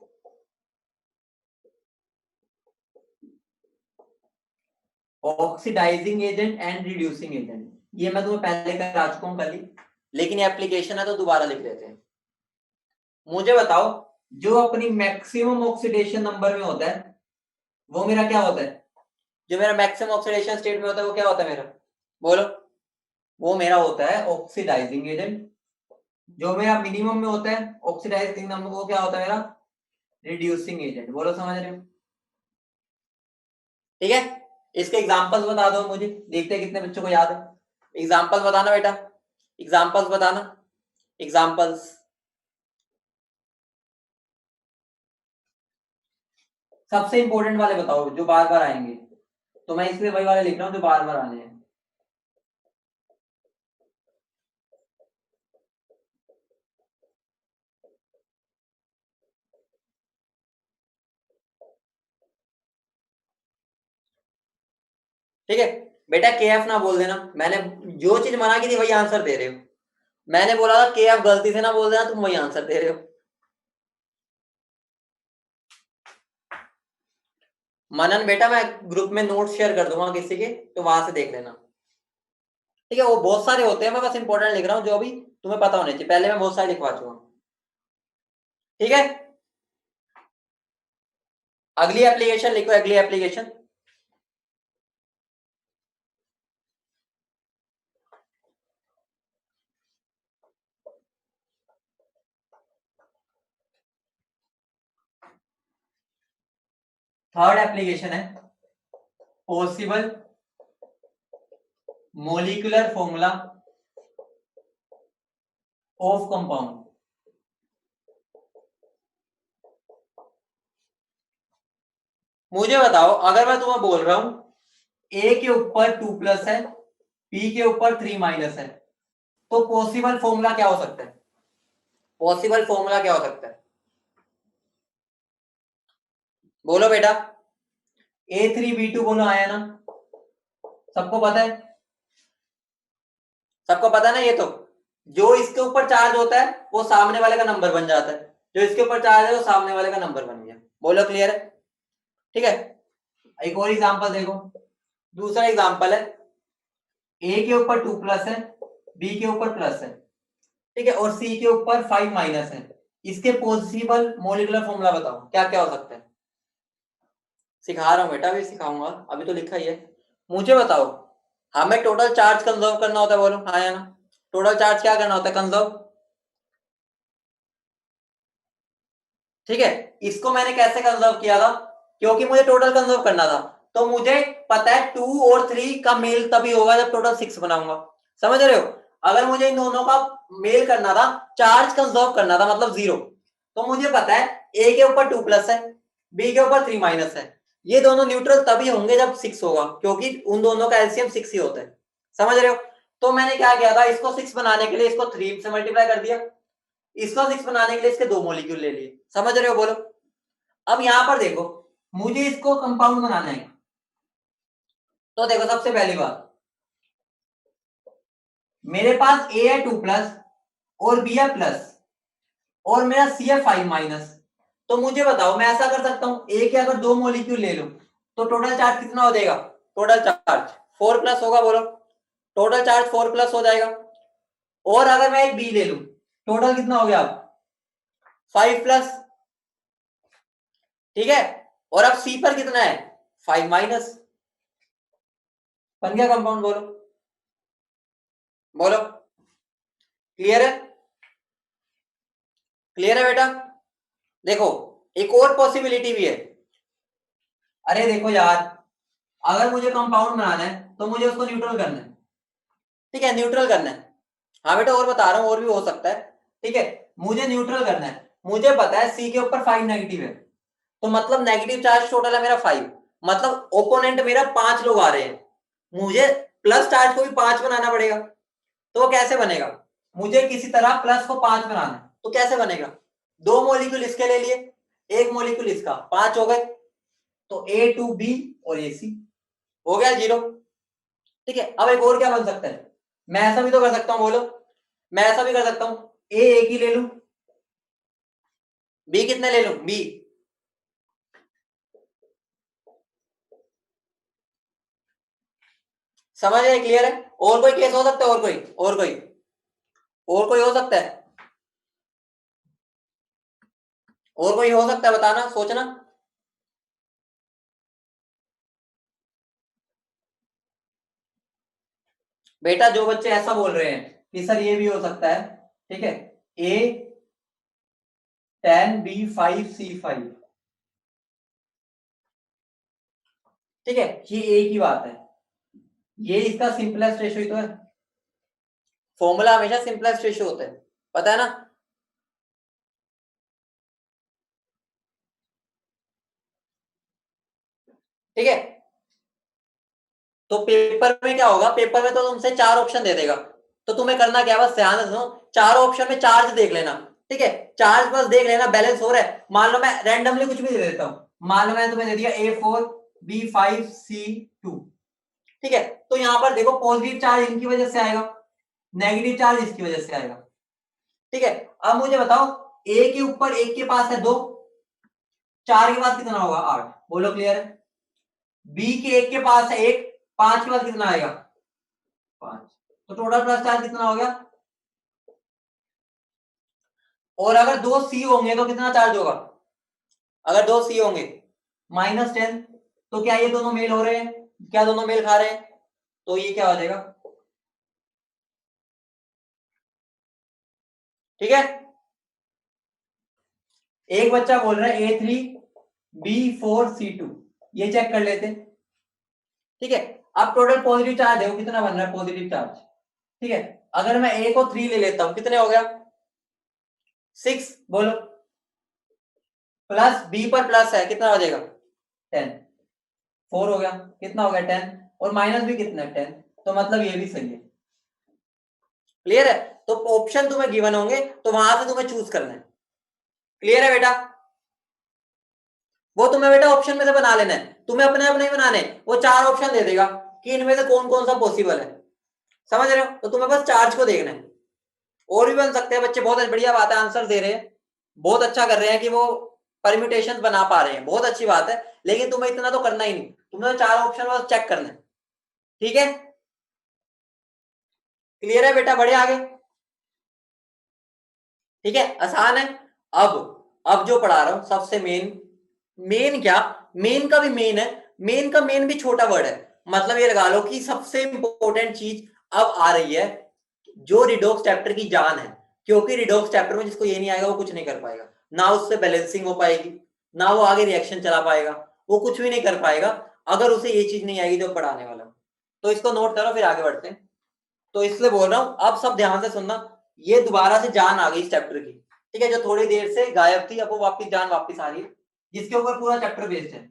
oxidising agent and reducing agent. ये मैं तुम्हें पहले करा चुका हूं कल ही, लेकिन एप्लीकेशन है तो दोबारा लिख लेते हैं। मुझे बताओ, जो अपनी मैक्सिमम ऑक्सीडेशन नंबर में होता है वो मेरा क्या होता है? जो मेरा मैक्सिमम ऑक्सीडेशन स्टेट में होता है वो क्या होता है मेरा? बोलो। वो मेरा होता है ऑक्सीडाइजिंग एजेंट। जो मेरा मिनिमम में होता है ऑक्सीडाइजिंग नंबर, वो क्या होता है मेरा? Reducing agent. बोलो समझ रहे हो? ठीक है, इसके एग्जांपल्स बता दो मुझे, देखते हैं कितने बच्चों को याद है। एग्जांपल्स बताना बेटा, एग्जांपल्स बताना, एग्जांपल्स। सबसे इंपॉर्टेंट वाले बताओ जो बार बार आएंगे, तो मैं इसलिए वही वाले लिख रहा हूँ जो बार बार आने हैं। ठीक है बेटा, के एफ ना बोल देना, मैंने जो चीज मना की थी वही आंसर दे रहे हो। मैंने बोला था के एफ गलती से ना बोल देना, तुम वही आंसर दे रहे हो। मनन बेटा मैं ग्रुप में नोट शेयर कर दूंगा किसी के, तो वहां से देख लेना, ठीक है। वो बहुत सारे होते हैं, मैं बस इंपॉर्टेंट लिख रहा हूँ जो अभी तुम्हें पता होने चाहिए, पहले मैं बहुत सारे लिखवा चुका हूँ, ठीक है। अगली एप्लीकेशन लिखो, अगली एप्लीकेशन। थर्ड एप्लीकेशन है possible molecular formula of compound. मुझे बताओ, अगर मैं तुम्हें बोल रहा हूं ए के ऊपर 2+ है, बी के ऊपर 3- है, तो पॉसिबल फॉर्मूला क्या हो सकता है? पॉसिबल फॉर्मूला क्या हो सकता है? बोलो बेटा। A3B2 बोलो, आया ना? सबको पता है? सबको पता है ना? ये तो जो इसके ऊपर चार्ज होता है वो सामने वाले का नंबर बन जाता है, जो इसके ऊपर चार्ज है वो सामने वाले का नंबर बन गया। बोलो क्लियर है? ठीक है। एक और एग्जांपल देखो, दूसरा एग्जांपल है ए के ऊपर 2+ है, बी के ऊपर प्लस है, ठीक है, और सी के ऊपर 5- है। इसके पॉसिबल मोलिकुलर फॉर्मूला बताओ क्या क्या हो सकता है? सिखा रहा हूं बेटा, अभी सिखाऊंगा, अभी तो लिखा ही है। मुझे बताओ, हमें टोटल चार्ज कंजर्व करना होता है, बोलो हाँ या ना? टोटल चार्ज क्या करना होता है? कंजर्व, ठीक है। इसको मैंने कैसे कंजर्व किया था? क्योंकि मुझे टोटल कंजर्व करना था, तो मुझे पता है 2 और 3 का मेल तभी होगा जब टोटल 6 बनाऊंगा। समझ रहे हो? अगर मुझे इन दोनों का मेल करना था, चार्ज कंजर्व करना था मतलब 0, तो मुझे पता है ए के ऊपर 2+ है, बी के ऊपर 3- है, ये दोनों न्यूट्रल तभी होंगे जब 6 होगा, क्योंकि उन दोनों का एलसीएम 6 ही होता है। समझ रहे हो? तो मैंने क्या किया था, इसको 6 बनाने के लिए इसको 3 से मल्टीप्लाई कर दिया, इसको 6 बनाने के लिए इसके 2 मॉलिक्यूल ले लिए। समझ रहे हो? बोलो। अब यहां पर देखो, मुझे इसको कंपाउंड बनाना है, तो देखो सबसे पहली बात, मेरे पास ए है 2+ और बी है प्लस और मेरा सी है 5-। तो मुझे बताओ, मैं ऐसा कर सकता हूं, ए के अगर 2 मॉलिक्यूल ले लूं तो टोटल चार्ज कितना हो जाएगा? टोटल चार्ज 4+ होगा, बोलो। टोटल चार्ज 4+ हो जाएगा। और अगर मैं एक बी ले लूं, टोटल कितना हो गया? 5+, ठीक है। और अब सी पर कितना है? 5-। बन गया कंपाउंड, बोलो। बोलो। क्लियर है? क्लियर है बेटा? देखो, एक और पॉसिबिलिटी भी है। अरे देखो यार, अगर मुझे कंपाउंड बनाना है तो मुझे उसको न्यूट्रल करना है, ठीक है, न्यूट्रल करना है। हाँ बेटा, और बता रहा हूं, और भी हो सकता है, ठीक है। मुझे न्यूट्रल करना है, मुझे पता है सी के ऊपर 5- है, तो मतलब नेगेटिव चार्ज टोटल है मेरा 5, मतलब ओपोनेंट मेरा 5 लोग आ रहे हैं, मुझे प्लस चार्ज को भी 5 बनाना पड़ेगा। तो वो कैसे बनेगा? मुझे किसी तरह प्लस को 5 बनाना है, तो कैसे बनेगा? 2 मॉलिक्यूल इसके ले लिए, 1 मॉलिक्यूल इसका, 5 हो गए, तो A2B और AC हो गया 0, ठीक है। अब एक और क्या बन सकता है? मैं ऐसा भी तो कर सकता हूं, बोलो। मैं ऐसा भी कर सकता हूं, A एक ही ले लूं, B कितने ले लूं? B, समझ गए? क्लियर है? और कोई केस हो सकता है? और कोई हो सकता है? और कोई हो सकता है? बताना, सोचना। बेटा जो बच्चे ऐसा बोल रहे हैं कि सर ये भी हो सकता है, ठीक है, A10B5C5, ठीक है, ये एक ही बात है, ये इसका सिंपलेस्ट रेशियो ही तो है। फॉर्मूला हमेशा सिंपलेस्ट रेशियो होता है, पता है ना? ठीक है। तो पेपर में क्या होगा, पेपर में तो तुमसे 4 ऑप्शन दे देगा, तो तुम्हें करना क्या है, बस ध्यान से सुनो, 4 ऑप्शन में चार्ज देख लेना, ठीक है, चार्ज बस देख लेना बैलेंस हो रहा है। मान लो मैं रैंडमली कुछ भी दे देता हूं, मान लो मैंने तुम्हें दे दिया A4B5C2, ठीक है, तो यहां पर देखो पॉजिटिव चार्ज इनकी वजह से आएगा, नेगेटिव चार्ज इसकी वजह से आएगा, ठीक है। अब मुझे बताओ, ए के ऊपर एक के पास है 2, 4 के पास कितना होगा? 8, बोलो क्लियर है? बी के एक के पास है एक, 5 के बाद कितना आएगा 5, तो टोटल प्लस चार्ज कितना हो गया। और अगर 2 सी होंगे तो कितना चार्ज होगा, अगर 2 सी होंगे -10, तो क्या ये दोनों मेल हो रहे हैं, क्या दोनों मेल खा रहे हैं, तो ये क्या हो जाएगा, ठीक है। एक बच्चा बोल रहा है A3B4C2, ये चेक कर लेते, ठीक है। अब टोटल पॉजिटिव चार्ज है वो कितना बन रहा है पॉजिटिव चार्ज, ठीक है। अगर मैं A को 3 ले लेता हूं कितने हो गया 6, बोलो, प्लस बी पर प्लस है कितना हो जाएगा 10, 4 हो गया, कितना हो गया 10, और माइनस भी कितना है 10, तो मतलब ये भी सही है, क्लियर है। तो ऑप्शन तुम्हें गिवन होंगे तो वहां से तुम्हें चूज करना है, क्लियर है बेटा। वो तुम्हें बेटा ऑप्शन में से बना लेना है, तुम्हें अपने आप नहीं बनाने, वो 4 ऑप्शन दे देगा कि इनमें से कौन कौन सा पॉसिबल है, समझ रहे हो, तो तुम्हें बस चार्ज को देखना है। और भी बन सकते हैं बच्चे, बहुत बढ़िया बात है, आंसर दे रहे हैं, बहुत अच्छा कर रहे हैं कि वो परम्यूटेशन बना पा रहे हैं, बहुत अच्छी बात है, लेकिन तुम्हें इतना तो करना ही नहीं, तुम्हें तो 4 ऑप्शन बस चेक करना है, ठीक है, क्लियर है बेटा, बढ़िया आगे, ठीक है, आसान है। अब जो पढ़ा रहा हूं सबसे मेन क्या, मेन का भी मेन है, मेन का मेन भी छोटा वर्ड है, मतलब ये लगा लो कि सबसे इंपॉर्टेंट चीज अब आ रही है, जो रिडॉक्स चैप्टर की जान है, क्योंकि रिडॉक्स चैप्टर में जिसको ये नहीं आएगा वो कुछ नहीं कर पाएगा, ना उससे बैलेंसिंग हो पाएगी, ना वो आगे रिएक्शन चला पाएगा, वो कुछ भी नहीं कर पाएगा अगर उसे ये चीज नहीं आएगी जो पढ़ाने वाला। तो इसको नोट करो फिर आगे बढ़ते हैं। तो इसलिए बोल रहा हूं अब सब ध्यान से सुनना, ये दोबारा से जान आ गई इस चैप्टर की, ठीक है, जो थोड़ी देर से गायब थी अब वो वापस जान वापस आ रही है, जिसके ऊपर पूरा चैप्टर बेस्ड है।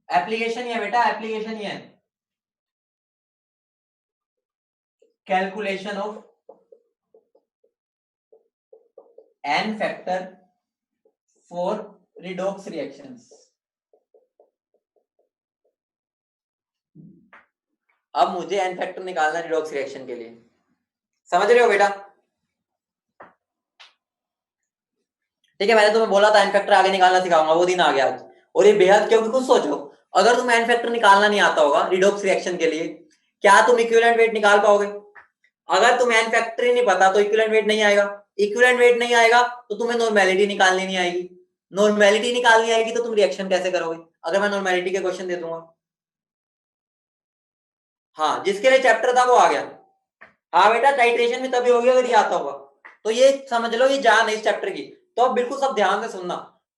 एप्लीकेशन ही है बेटा, एप्लीकेशन ही है, calculation of N factor for redox reactions. अब मुझे एन फैक्टर निकालना रिडॉक्स रिएक्शन के लिए, समझ रहे हो बेटा, ठीक है। मैंने तुम्हें बोला था एन फैक्टर आगे निकालना सिखाऊंगा, वो दिन आ गया आज, और ये बेहद, क्योंकि खुद सोचो अगर तुम्हें एन फैक्टर निकालना नहीं आता होगा रिडॉक्स रिएक्शन के लिए, क्या तुम इक्विवेलेंट वेट निकाल पाओगे, अगर तुम्हें एन फैक्टर ही नहीं पता तो इक्विवेलेंट वेट नहीं आएगा, इक्विवेलेंट वेट नहीं आएगा तो तुम्हें नॉर्मेलिटी निकालनी नहीं आएगी, नॉर्मेलिटी निकालनी आएगी तो तुम रिएक्शन कैसे करोगे, अगर मैं नॉर्मेलिटी के क्वेश्चन दे दूंगा। हाँ, जिसके लिए चैप्टर था वो आ गया, हाँ बेटा टाइट्रेशन भी तभी होगी अगर ये आता होगा, तो ये समझ लो ये जान है इस चैप्टर की, तो अब बिल्कुल सब ध्यान से सुनना,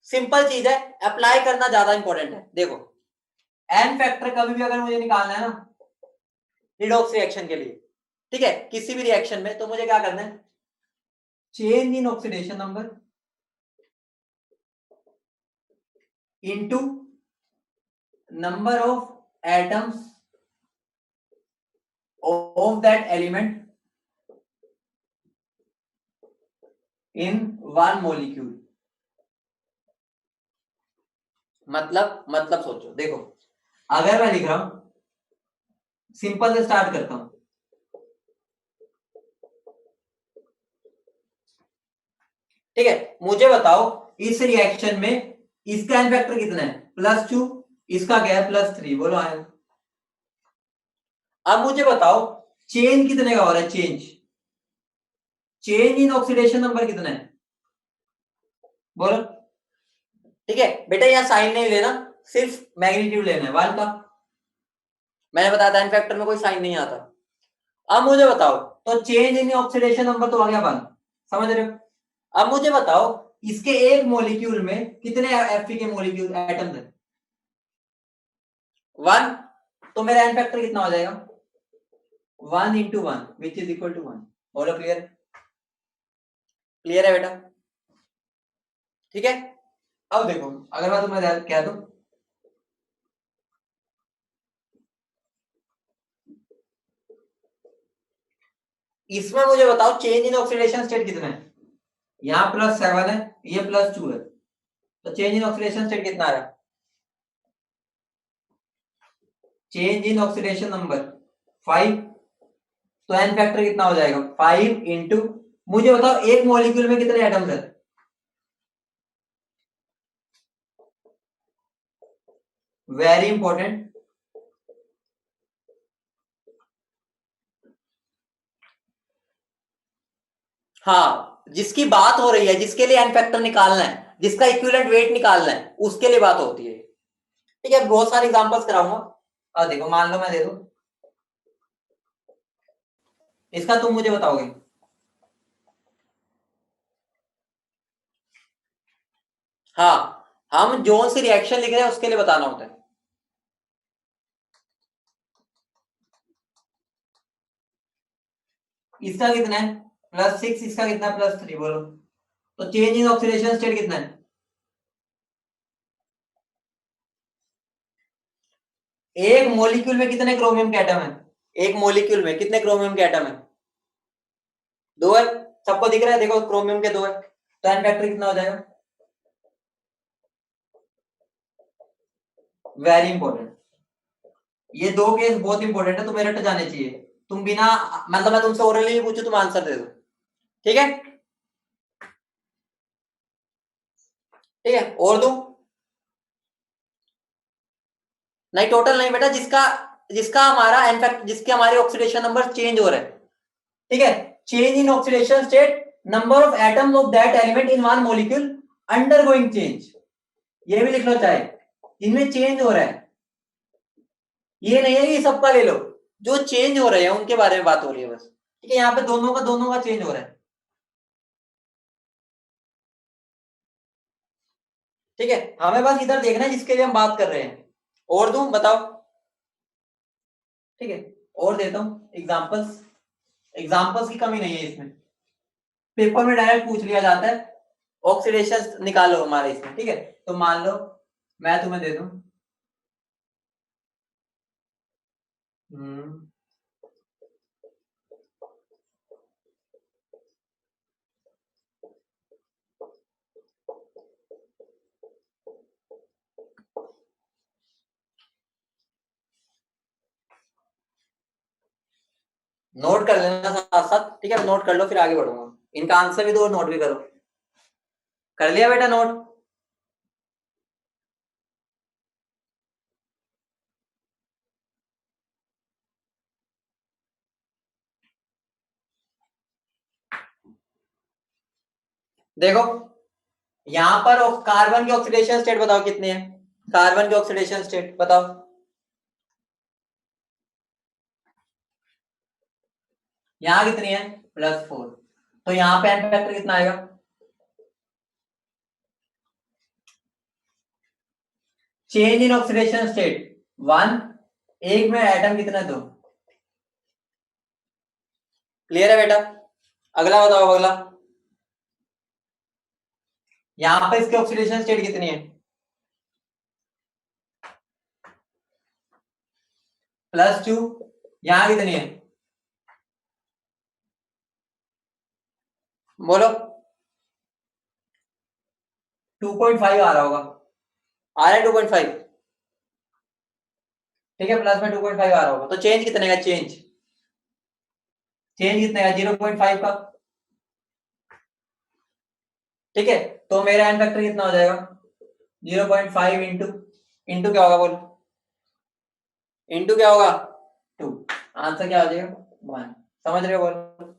सिंपल चीज है, अप्लाई करना ज्यादा इंपॉर्टेंट है। देखो एन फैक्टर कभी भी अगर मुझे निकालना है ना रिडॉक्स रिएक्शन के लिए, ठीक है, किसी भी रिएक्शन में, तो मुझे क्या करना है, change in oxidation number into number of atoms of that element in one molecule. मतलब सोचो, देखो अगर मैं लिख रहा हूं, सिंपल से स्टार्ट करता हूं, ठीक है, मुझे बताओ इस रिएक्शन में इसका एन फैक्टर कितना है +2, इसका क्या है +3, बोलो आया। अब मुझे बताओ चेंज कितने का हो रहा है, चेंज इन ऑक्सीडेशन नंबर कितना है, बोलो, ठीक है बेटा, यहां साइन नहीं लेना, सिर्फ मैग्नीट्यूड लेना है 1 का, मैंने बताया था एन फैक्टर में कोई साइन नहीं आता। अब मुझे बताओ, तो चेंज इन ऑक्सीडेशन नंबर तो आ गया 1, समझ रहे हो। अब मुझे बताओ इसके एक मॉलिक्यूल में कितने Fe के मॉलिक्यूल एटम्स है, 1, तो मेरा एन फैक्टर कितना हो जाएगा 1 into 1 which is equal to 1, बोलो क्लियर, क्लियर है बेटा, ठीक है। अब देखो अगर मैं तुम्हें कह दूं इसमें मुझे बताओ चेंज इन ऑक्सीडेशन स्टेट कितना है, यहाँ +7 है, ये +2 है, तो चेंज इन ऑक्सीडेशन स्टेट कितना आ रहा है, चेंज इन ऑक्सीडेशन नंबर 5, तो एन फैक्टर कितना हो जाएगा 5 इंटू, मुझे बताओ एक मॉलिक्यूल में कितने एटम्स है? Very important. हाँ, जिसकी बात हो रही है, जिसके लिए एन फैक्टर निकालना है, जिसका इक्विवेलेंट वेट निकालना है, उसके लिए बात होती है। ठीक है, बहुत सारे एग्जांपल्स कराऊंगा। अब देखो, मान लो मैं दे दूं, इसका तुम मुझे बताओगे। हाँ, हम जोन से रिएक्शन लिख रहे हैं उसके लिए बताना होता है। इसका कितना है +6, इसका कितना है +3, बोलो तो चेंज इन ऑक्सीडेशन स्टेट कितना है? एक मॉलिक्यूल में कितने क्रोमियम के एटम है? एक मॉलिक्यूल में कितने क्रोमियम के एटम है? 2 है। सबको दिख रहा है, देखो क्रोमियम के 2 है, तो एन फैक्टर कितना हो जाएगा? Very important. ये दो केस बहुत इंपॉर्टेंट है, तुम्हें रट जाने चाहिए। तुम बिना, मतलब मैं तुमसे ओरली ही पूछू, तुम आंसर दे दो। ठीक है, ठीक है, और दो? नहीं, टोटल नहीं बेटा, जिसका जिसका हमारा इनफैक्ट जिसके हमारे ऑक्सीडेशन नंबर चेंज हो रहे हैं। ठीक है, change in oxidation state, number of atoms of that element in one molecule undergoing change, ये भी लिख लो चाहे, इनमें चेंज हो रहा है। ये नहीं है कि सबका ले लो, जो चेंज हो रहे हैं उनके बारे में बात हो रही है बस। ठीक है, यहाँ पे दोनों का चेंज हो रहा है। ठीक है, हमें बस इधर देखना है जिसके लिए हम बात कर रहे हैं। और दूं, बताओ? ठीक है, और देता हूं एग्जांपल्स। एग्जांपल्स की कमी नहीं है इसमें, पेपर में डायरेक्ट पूछ लिया जाता है। ऑक्सीडेशन निकालो हमारे इसमें। ठीक है, तो मान लो मैं तुम्हें दे दूं, हम्म, नोट कर लेना साथ साथ। ठीक है, नोट कर लो, फिर आगे बढ़ूंगा। इनका आंसर भी दो और नोट भी करो। कर लिया बेटा नोट? देखो, यहां पर कार्बन के ऑक्सीडेशन स्टेट बताओ कितने हैं? कार्बन के ऑक्सीडेशन स्टेट बताओ। यहाँ कितनी है? +4। तो यहाँ पे एन फैक्टर कितना आएगा? चेंज इन ऑक्सीडेशन स्टेट 1, एक में एटम कितना? 2। क्लियर है बेटा? अगला बताओ, अगला। यहाँ पे इसके ऑक्सीडेशन स्टेट कितनी है? +2। यहाँ कितनी है? बोलो। 2.5 आ रहा होगा, आ रहा है 2.5। ठीक है, प्लस में 2.5 आ रहा होगा, तो चेंज कितने का? चेंज चेंज कितने का? 0.5 का। ठीक है, तो मेरा एन फैक्टर कितना हो जाएगा? 0.5 इंटू, इंटू क्या होगा बोलो? इंटू क्या होगा? 2। आंसर क्या हो जाएगा? 1। समझ रहे हो बोलो?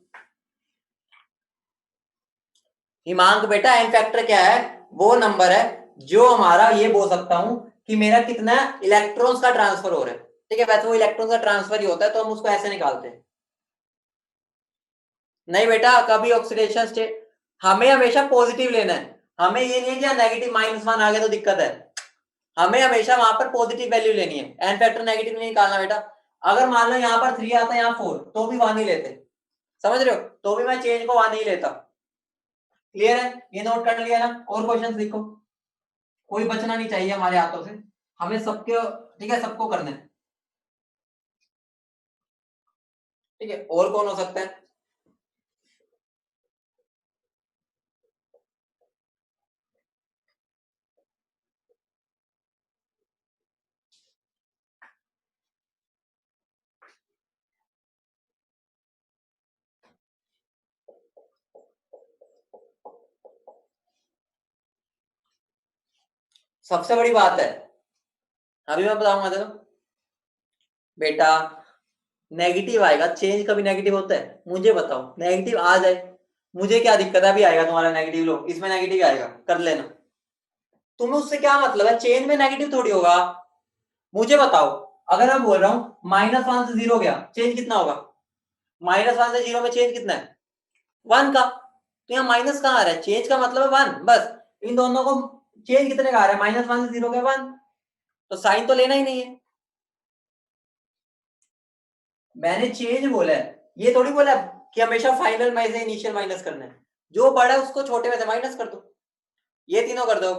हिमांक बेटा, एन फैक्टर क्या है? वो नंबर है जो हमारा, ये बोल सकता हूं कि मेरा कितना इलेक्ट्रॉन्स का ट्रांसफर हो रहा है। ठीक है, वैसे वो इलेक्ट्रॉन का ट्रांसफर ही होता है, तो हम उसको ऐसे निकालते हैं। नहीं बेटा, कभी ऑक्सीडेशन स्टेट हमें हमेशा पॉजिटिव लेना है। हमें ये नहीं है कि -1 आ गया तो दिक्कत है। हमें हमेशा वहां पर पॉजिटिव वैल्यू लेनी है, एन फैक्टर नेगेटिव नहीं निकालना बेटा। अगर मान लो यहाँ पर 3 आता है, यहाँ 4, तो भी 1 ही लेते। समझ रहे हो? तो भी मैं चेंज को 1 ही लेता। क्लियर है? ये नोट कर लिया ना? और क्वेश्चन लिखो, कोई बचना नहीं चाहिए हमारे हाथों से। हमें सबके, ठीक है, सबको करना है। ठीक है, और कौन हो सकता है? सबसे बड़ी बात है, अभी मैं बताऊंगा देखो बेटा, नेगेटिव आएगा, चेंज कभी नेगेटिव होता है? मुझे बताओ, नेगेटिव आ जाए मुझे क्या दिक्कत है? अभी आएगा तुम्हारा नेगेटिव, लो इसमें नेगेटिव आएगा, कर लेना। तुम्हें उससे क्या मतलब है? चेंज में नेगेटिव थोड़ी होगा। मुझे बताओ, अगर मैं बोल रहा हूं -1 से 0 गया, चेंज कितना होगा? -1 से 0 में चेंज कितना है? 1 का। तो यहाँ माइनस कहाँ आ रहा है? चेंज का मतलब है 1, बस। इन दोनों को चेंज कितने का आ रहा है? -1 से 0 का 1, तो साइन तो लेना ही नहीं है। मैंने चेंज बोला है, ये थोड़ी बोला कि हमेशा फाइनल में से इनिशियल माइनस करना है। जो बड़ा है उसको छोटे में से माइनस कर दो, ये तीनों कर दो।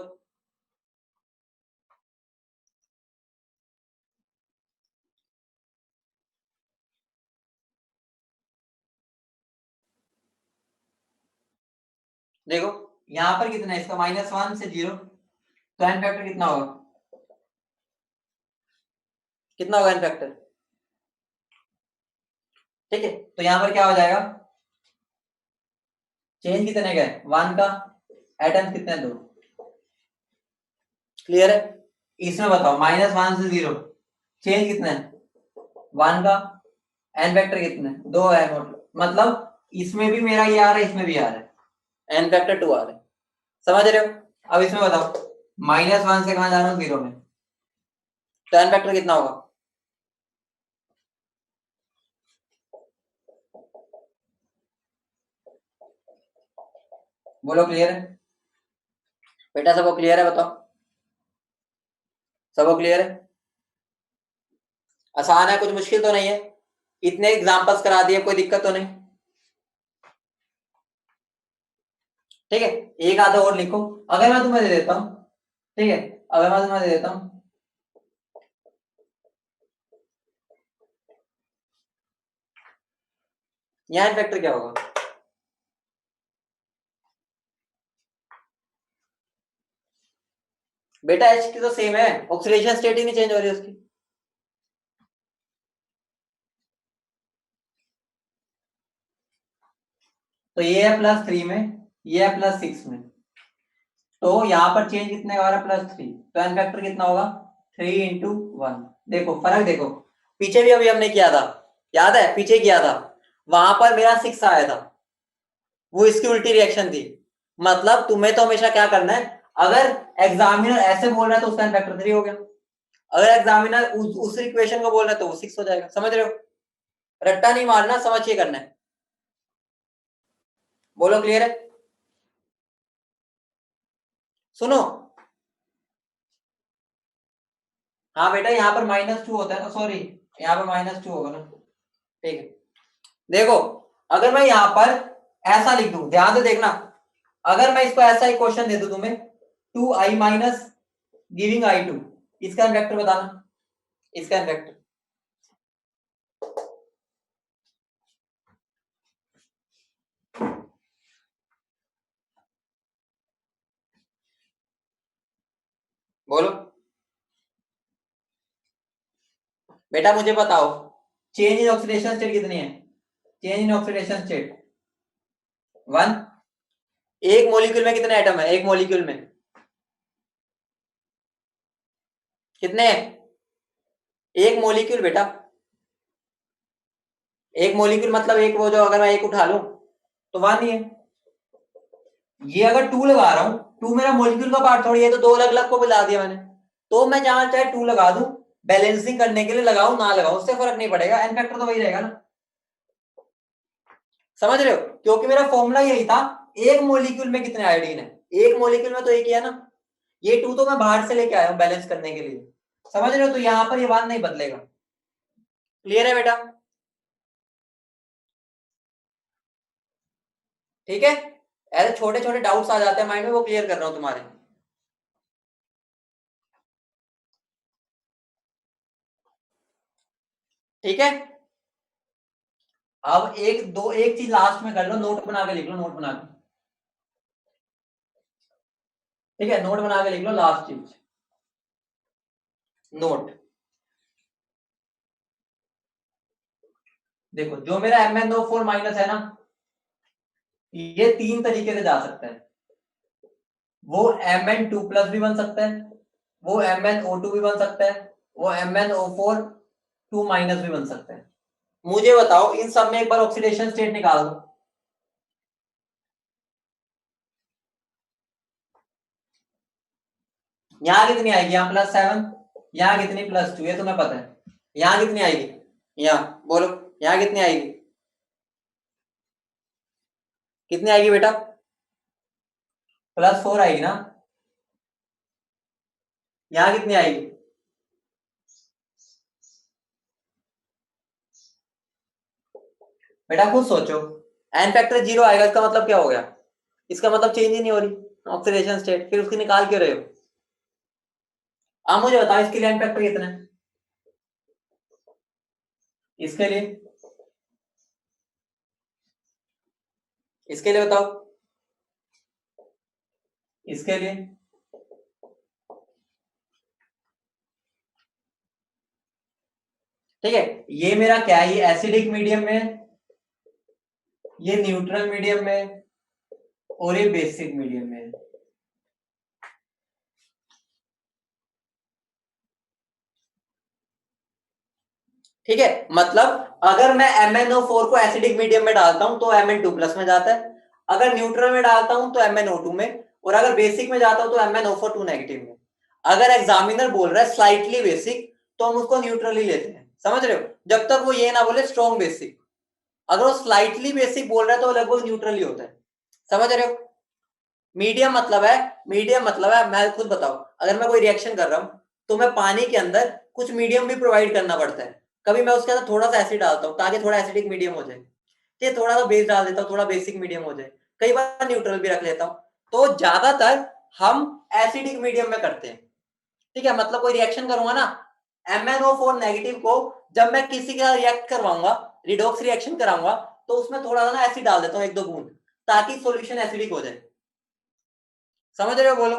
देखो यहां पर कितना है इसका? -1 से 0, तो एन फैक्टर कितना होगा? कितना होगा एन फैक्टर? ठीक है, तो यहां पर क्या हो जाएगा? चेंज कितने का है? 1 का। एटम्स कितने? 2। क्लियर है? इसमें बताओ -1 से 0 चेंज कितना है? 1 का। एन फैक्टर कितना है? 2 है। मतलब इसमें भी मेरा ये आ रहा है, इसमें भी आ रहा है, एन फैक्टर 2 आ रहा है। समझ रहे हो? अब इसमें बताओ, -1 से कहां जा रहा हूं? 0 में, तो एन फैक्टर कितना होगा? बोलो, क्लियर है बेटा? सबको क्लियर है? बताओ, सबको क्लियर है? आसान है, कुछ मुश्किल तो नहीं है? इतने एग्जांपल्स करा दिए, कोई दिक्कत तो नहीं? ठीक है, एक आधा और लिखो। अगर मैं तुम्हें दे देता हूं, ठीक है, अगर मैं तुम्हें दे देता हूं यहाँ एन फैक्टर क्या होगा? बेटा एच की तो सेम है, ऑक्सीडेशन स्टेट ही नहीं चेंज हो रही उसकी। तो ये है +3 में, ये है +6 में, तो यहाँ पर चेंज कितने का आ रहा है? +3, तो एन फैक्टर कितना होगा? 3 × 1। देखो फर्क देखो, पीछे भी अभी हमने किया था, याद है? पीछे किया था, वहां पर मेरा 6 आया था, वो इसकी उल्टी रिएक्शन थी। मतलब तुम्हें तो हमेशा क्या करना है, अगर एग्जामिनर ऐसे बोल रहा है तो उसका एन फैक्टर 3 हो गया, अगर एग्जामिनर उस इक्वेशन को बोल रहा है तो वो 6 हो जाएगा। समझ रहे हो? रट्टा नहीं मारना, समझ के करना है। बोलो, क्लियर है? सुनो, हाँ बेटा, यहाँ पर -2 होता है, तो सॉरी, यहाँ पर -2 होगा ना? ठीक है, देखो अगर मैं यहाँ पर ऐसा लिख दूं, ध्यान से देखना, अगर मैं इसको ऐसा ही क्वेश्चन दे दूं तुम्हें, 2i माइनस गिविंग i2, इसका वेक्टर बताना, इसका वेक्टर। बोलो बेटा, मुझे बताओ, चेंज इन ऑक्सीडेशन स्टेट कितनी है? Change in oxidation state 1। एक मॉलिक्यूल में कितने एटम है? एक मॉलिक्यूल में कितने? एक मॉलिक्यूल बेटा, एक मॉलिक्यूल मतलब एक, वो जो अगर मैं एक उठा लूं तो 1 ही है। ये अगर 2 लगा रहा हूं, 2 मेरा मॉलिक्यूल का पार्ट थोड़ी है, तो 2 अलग अलग को मिला दिया मैंने, तो मैं जहां चाहे 2 लगा दूं, बैलेंसिंग करने के लिए लगाऊं ना लगाऊं, उससे फर्क नहीं पड़ेगा, एन फैक्टर तो वही रहेगा ना। समझ रहे हो? क्योंकि मेरा फॉर्मूला यही था, एक मॉलिक्यूल में कितने आयोडीन है, एक मॉलिक्यूल में तो एक ही है ना, ये 2 तो मैं बाहर से लेके आया हूं बैलेंस करने के लिए। समझ रहे हो? तो यहां पर ये बात नहीं बदलेगा। क्लियर है बेटा? ठीक है, ऐसे छोटे छोटे डाउट्स आ जाते हैं माइंड में, वो क्लियर कर रहा हूं तुम्हारे। ठीक है, अब एक चीज लास्ट में कर लो, नोट बना के लिख लो, नोट बना के। ठीक है, नोट बना के लिख लो लास्ट चीज, नोट। देखो जो मेरा MnO4 माइनस है ना, ये 3 तरीके से जा सकता है। वो Mn2+ भी बन सकता है, वो MnO2 भी बन सकता है, वो MnO4 2 माइनस भी बन सकता है। मुझे बताओ इन सब में एक बार ऑक्सीडेशन स्टेट निकाल दो। यहाँ कितनी आएगी, यहाँ +7, यहाँ कितनी +2, ये तुम्हें पता है। यहाँ कितनी आएगी, यहाँ बोलो, यहाँ कितनी आएगी, कितनी आएगी बेटा, +4 आएगी ना। यहाँ कितनी आएगी, बेटा खुद सोचो। एन फैक्टर 0 आएगा, इसका मतलब क्या हो गया, इसका मतलब चेंज ही नहीं हो रही ऑक्सीडेशन स्टेट, फिर उसकी निकाल क्यों रहे हो। अब मुझे बताओ इसके लिए एन फैक्टर कितना है, इसके लिए, इसके लिए बताओ, इसके लिए, ठीक है। ये मेरा क्या है, ये एसिडिक मीडियम में, ये न्यूट्रल मीडियम में, और ये बेसिक मीडियम में। ठीक है, मतलब अगर मैं MnO4 को एसिडिक मीडियम में डालता हूं तो Mn2+ में जाता है, अगर न्यूट्रल में डालता हूं तो MnO2 में, और अगर बेसिक में जाता हूं तो MnO4 2 नेगेटिव में। अगर एग्जामिनर बोल रहा है स्लाइटली बेसिक तो हम उसको न्यूट्रल ही लेते हैं, समझ रहे हो, जब तक वो ये ना बोले स्ट्रॉन्ग बेसिक। अगर वो स्लाइटली बेसिक बोल रहा है तो लगभग न्यूट्रल ही होता है, समझ रहे हो। मीडियम मतलब है, मीडियम मतलब है, मैं खुद बताओ, अगर मैं कोई रिएक्शन कर रहा हूं तो मैं पानी के अंदर कुछ मीडियम भी प्रोवाइड करना पड़ता है। कभी मैं उसके अंदर थोड़ा सा एसिड डालता हूँ ताकि थोड़ा एसिडिक मीडियम हो जाए, ठीक, थोड़ा सा बेस डाल देता हूँ, थोड़ा बेसिक मीडियम हो जाए, कई बार न्यूट्रल भी रख लेता हूँ। तो ज्यादातर हम एसिडिक मीडियम में करते हैं, ठीक है। मतलब कोई रिएक्शन करूंगा ना, MnO4 नेगेटिव को जब मैं किसी का रिएक्ट करवाऊंगा, रिडॉक्स रिएक्शन कराऊंगा, तो उसमें थोड़ा सा ना एसिड डाल देता हूँ, 1-2 बूंद, ताकि सॉल्यूशन एसिडिक हो जाए, समझ रहे हो, बोलो।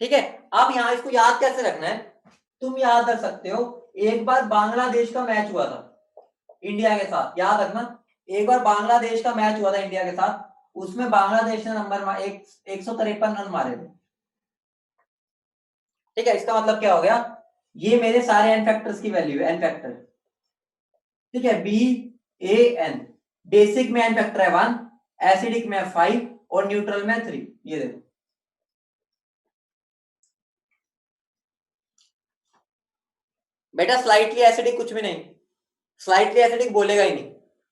ठीक है, अब यहाँ इसको याद कैसे रखना है, तुम याद रख सकते हो, एक बार बांग्लादेश का मैच हुआ था इंडिया के साथ, याद रखना, एक बार बांग्लादेश का मैच हुआ था इंडिया के साथ, उसमें बांग्लादेश ने नंबर 153 रन मारे थे, ठीक है। इसका मतलब क्या हो गया, ये मेरे सारे एन फैक्टर्स की वैल्यू है, एन फैक्टर, ठीक है, BAN। बेसिक में एन फैक्टर है 1, एसिडिक में 5, और न्यूट्रल में 3, ये देखो। बेटा स्लाइटली एसिडिक कुछ भी नहीं, स्लाइटली एसिडिक बोलेगा ही नहीं,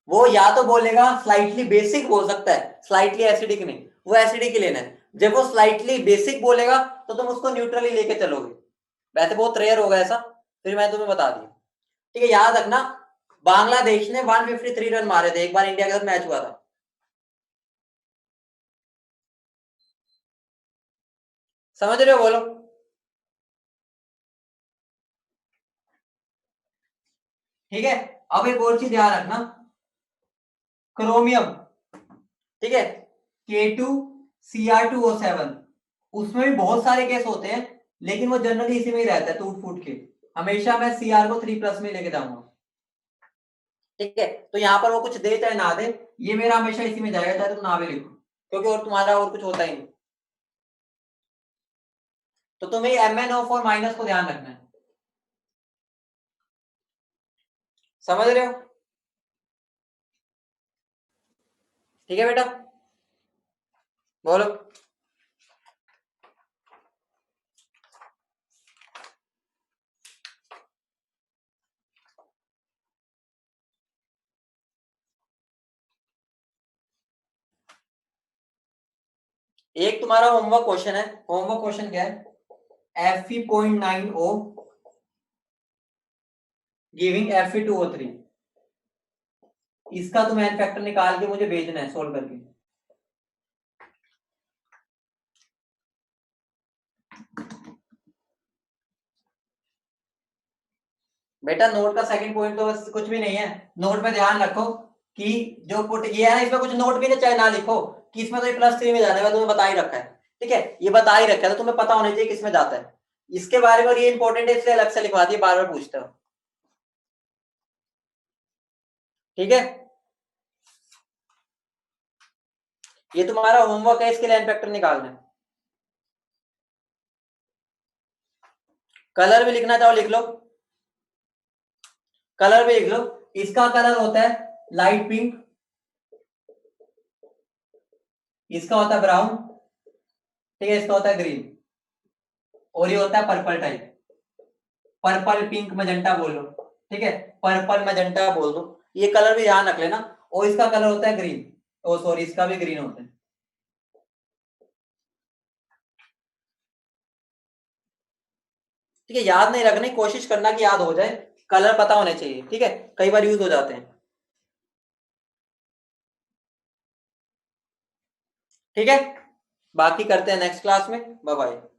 वो या तो बोलेगा स्लाइटली बेसिक बोल सकता है, स्लाइटली एसिडिक नहीं, वो एसिडिक ही लेना है। जब वो स्लाइटली बेसिक बोलेगा तो तुम उसको न्यूट्रली लेके चलोगे, वैसे बहुत रेयर होगा ऐसा, फिर मैं तुम्हें बता दिया, ठीक है। याद रखना, बांग्लादेश ने 153 रन मारे थे एक बार इंडिया के साथ मैच हुआ था, समझ रहे हो, बोलो। ठीक है, अब एक और चीज ध्यान रखना, क्रोमियम, ठीक है, K2Cr2O7, उसमें भी बहुत सारे केस होते हैं, लेकिन वो जनरली इसी में ही रहता है, टूट फूट के। हमेशा मैं Cr को 3+ में लेके जाऊंगा, ठीक है। तो यहाँ पर वो कुछ दे चाहे ना दे, ये मेरा हमेशा इसी में जाएगा, चाहे तुम ना भी लिखो, क्योंकि और तुम्हारा और कुछ होता ही नहीं। तो तुम्हें MnO4 माइनस को ध्यान रखना है, समझ रहे हो, ठीक है बेटा, बोलो। एक तुम्हारा होमवर्क क्वेश्चन है, होमवर्क क्वेश्चन क्या है, Fe.9O गिविंग Fe2O3, इसका तुम एन फैक्टर निकाल के मुझे भेजना है सोल्व करके। बेटा नोट का सेकंड पॉइंट तो बस कुछ भी नहीं है, नोट में ध्यान रखो कि जो पुट ये है ना, इसमें कुछ नोट भी नहीं, चाहे ना लिखो, कि इसमें तो ये +3 में जाने का तुम्हें बता ही रखा है, ठीक है, ये बता ही रखा है, तो तुम्हें पता होना चाहिए किसमें जाता है इसके बारे में, और ये इंपॉर्टेंट है इसलिए अलग से लिखवा दिए, बार बार पूछते हो, ठीक है। ये तुम्हारा होमवर्क है, इसके लिए एन फैक्टर निकालना है। कलर भी लिखना चाहो लिख लो, कलर भी लिख लो। इसका कलर होता है लाइट पिंक, इसका होता है ब्राउन, ठीक है, इसका होता है ग्रीन, और ये होता है purple type. Purple pink magenta बोल लो, ठीक है, पर्पल मजेंटा बोल दो, ये कलर भी ध्यान रख लेना। और इसका कलर होता है ग्रीन, ओ सॉरी इसका भी ग्रीन होता है। ठीक है, याद नहीं रखने की कोशिश करना कि याद हो जाए, कलर पता होने चाहिए, ठीक है, कई बार यूज हो जाते हैं। ठीक है, बाकी करते हैं नेक्स्ट क्लास में। Bye bye.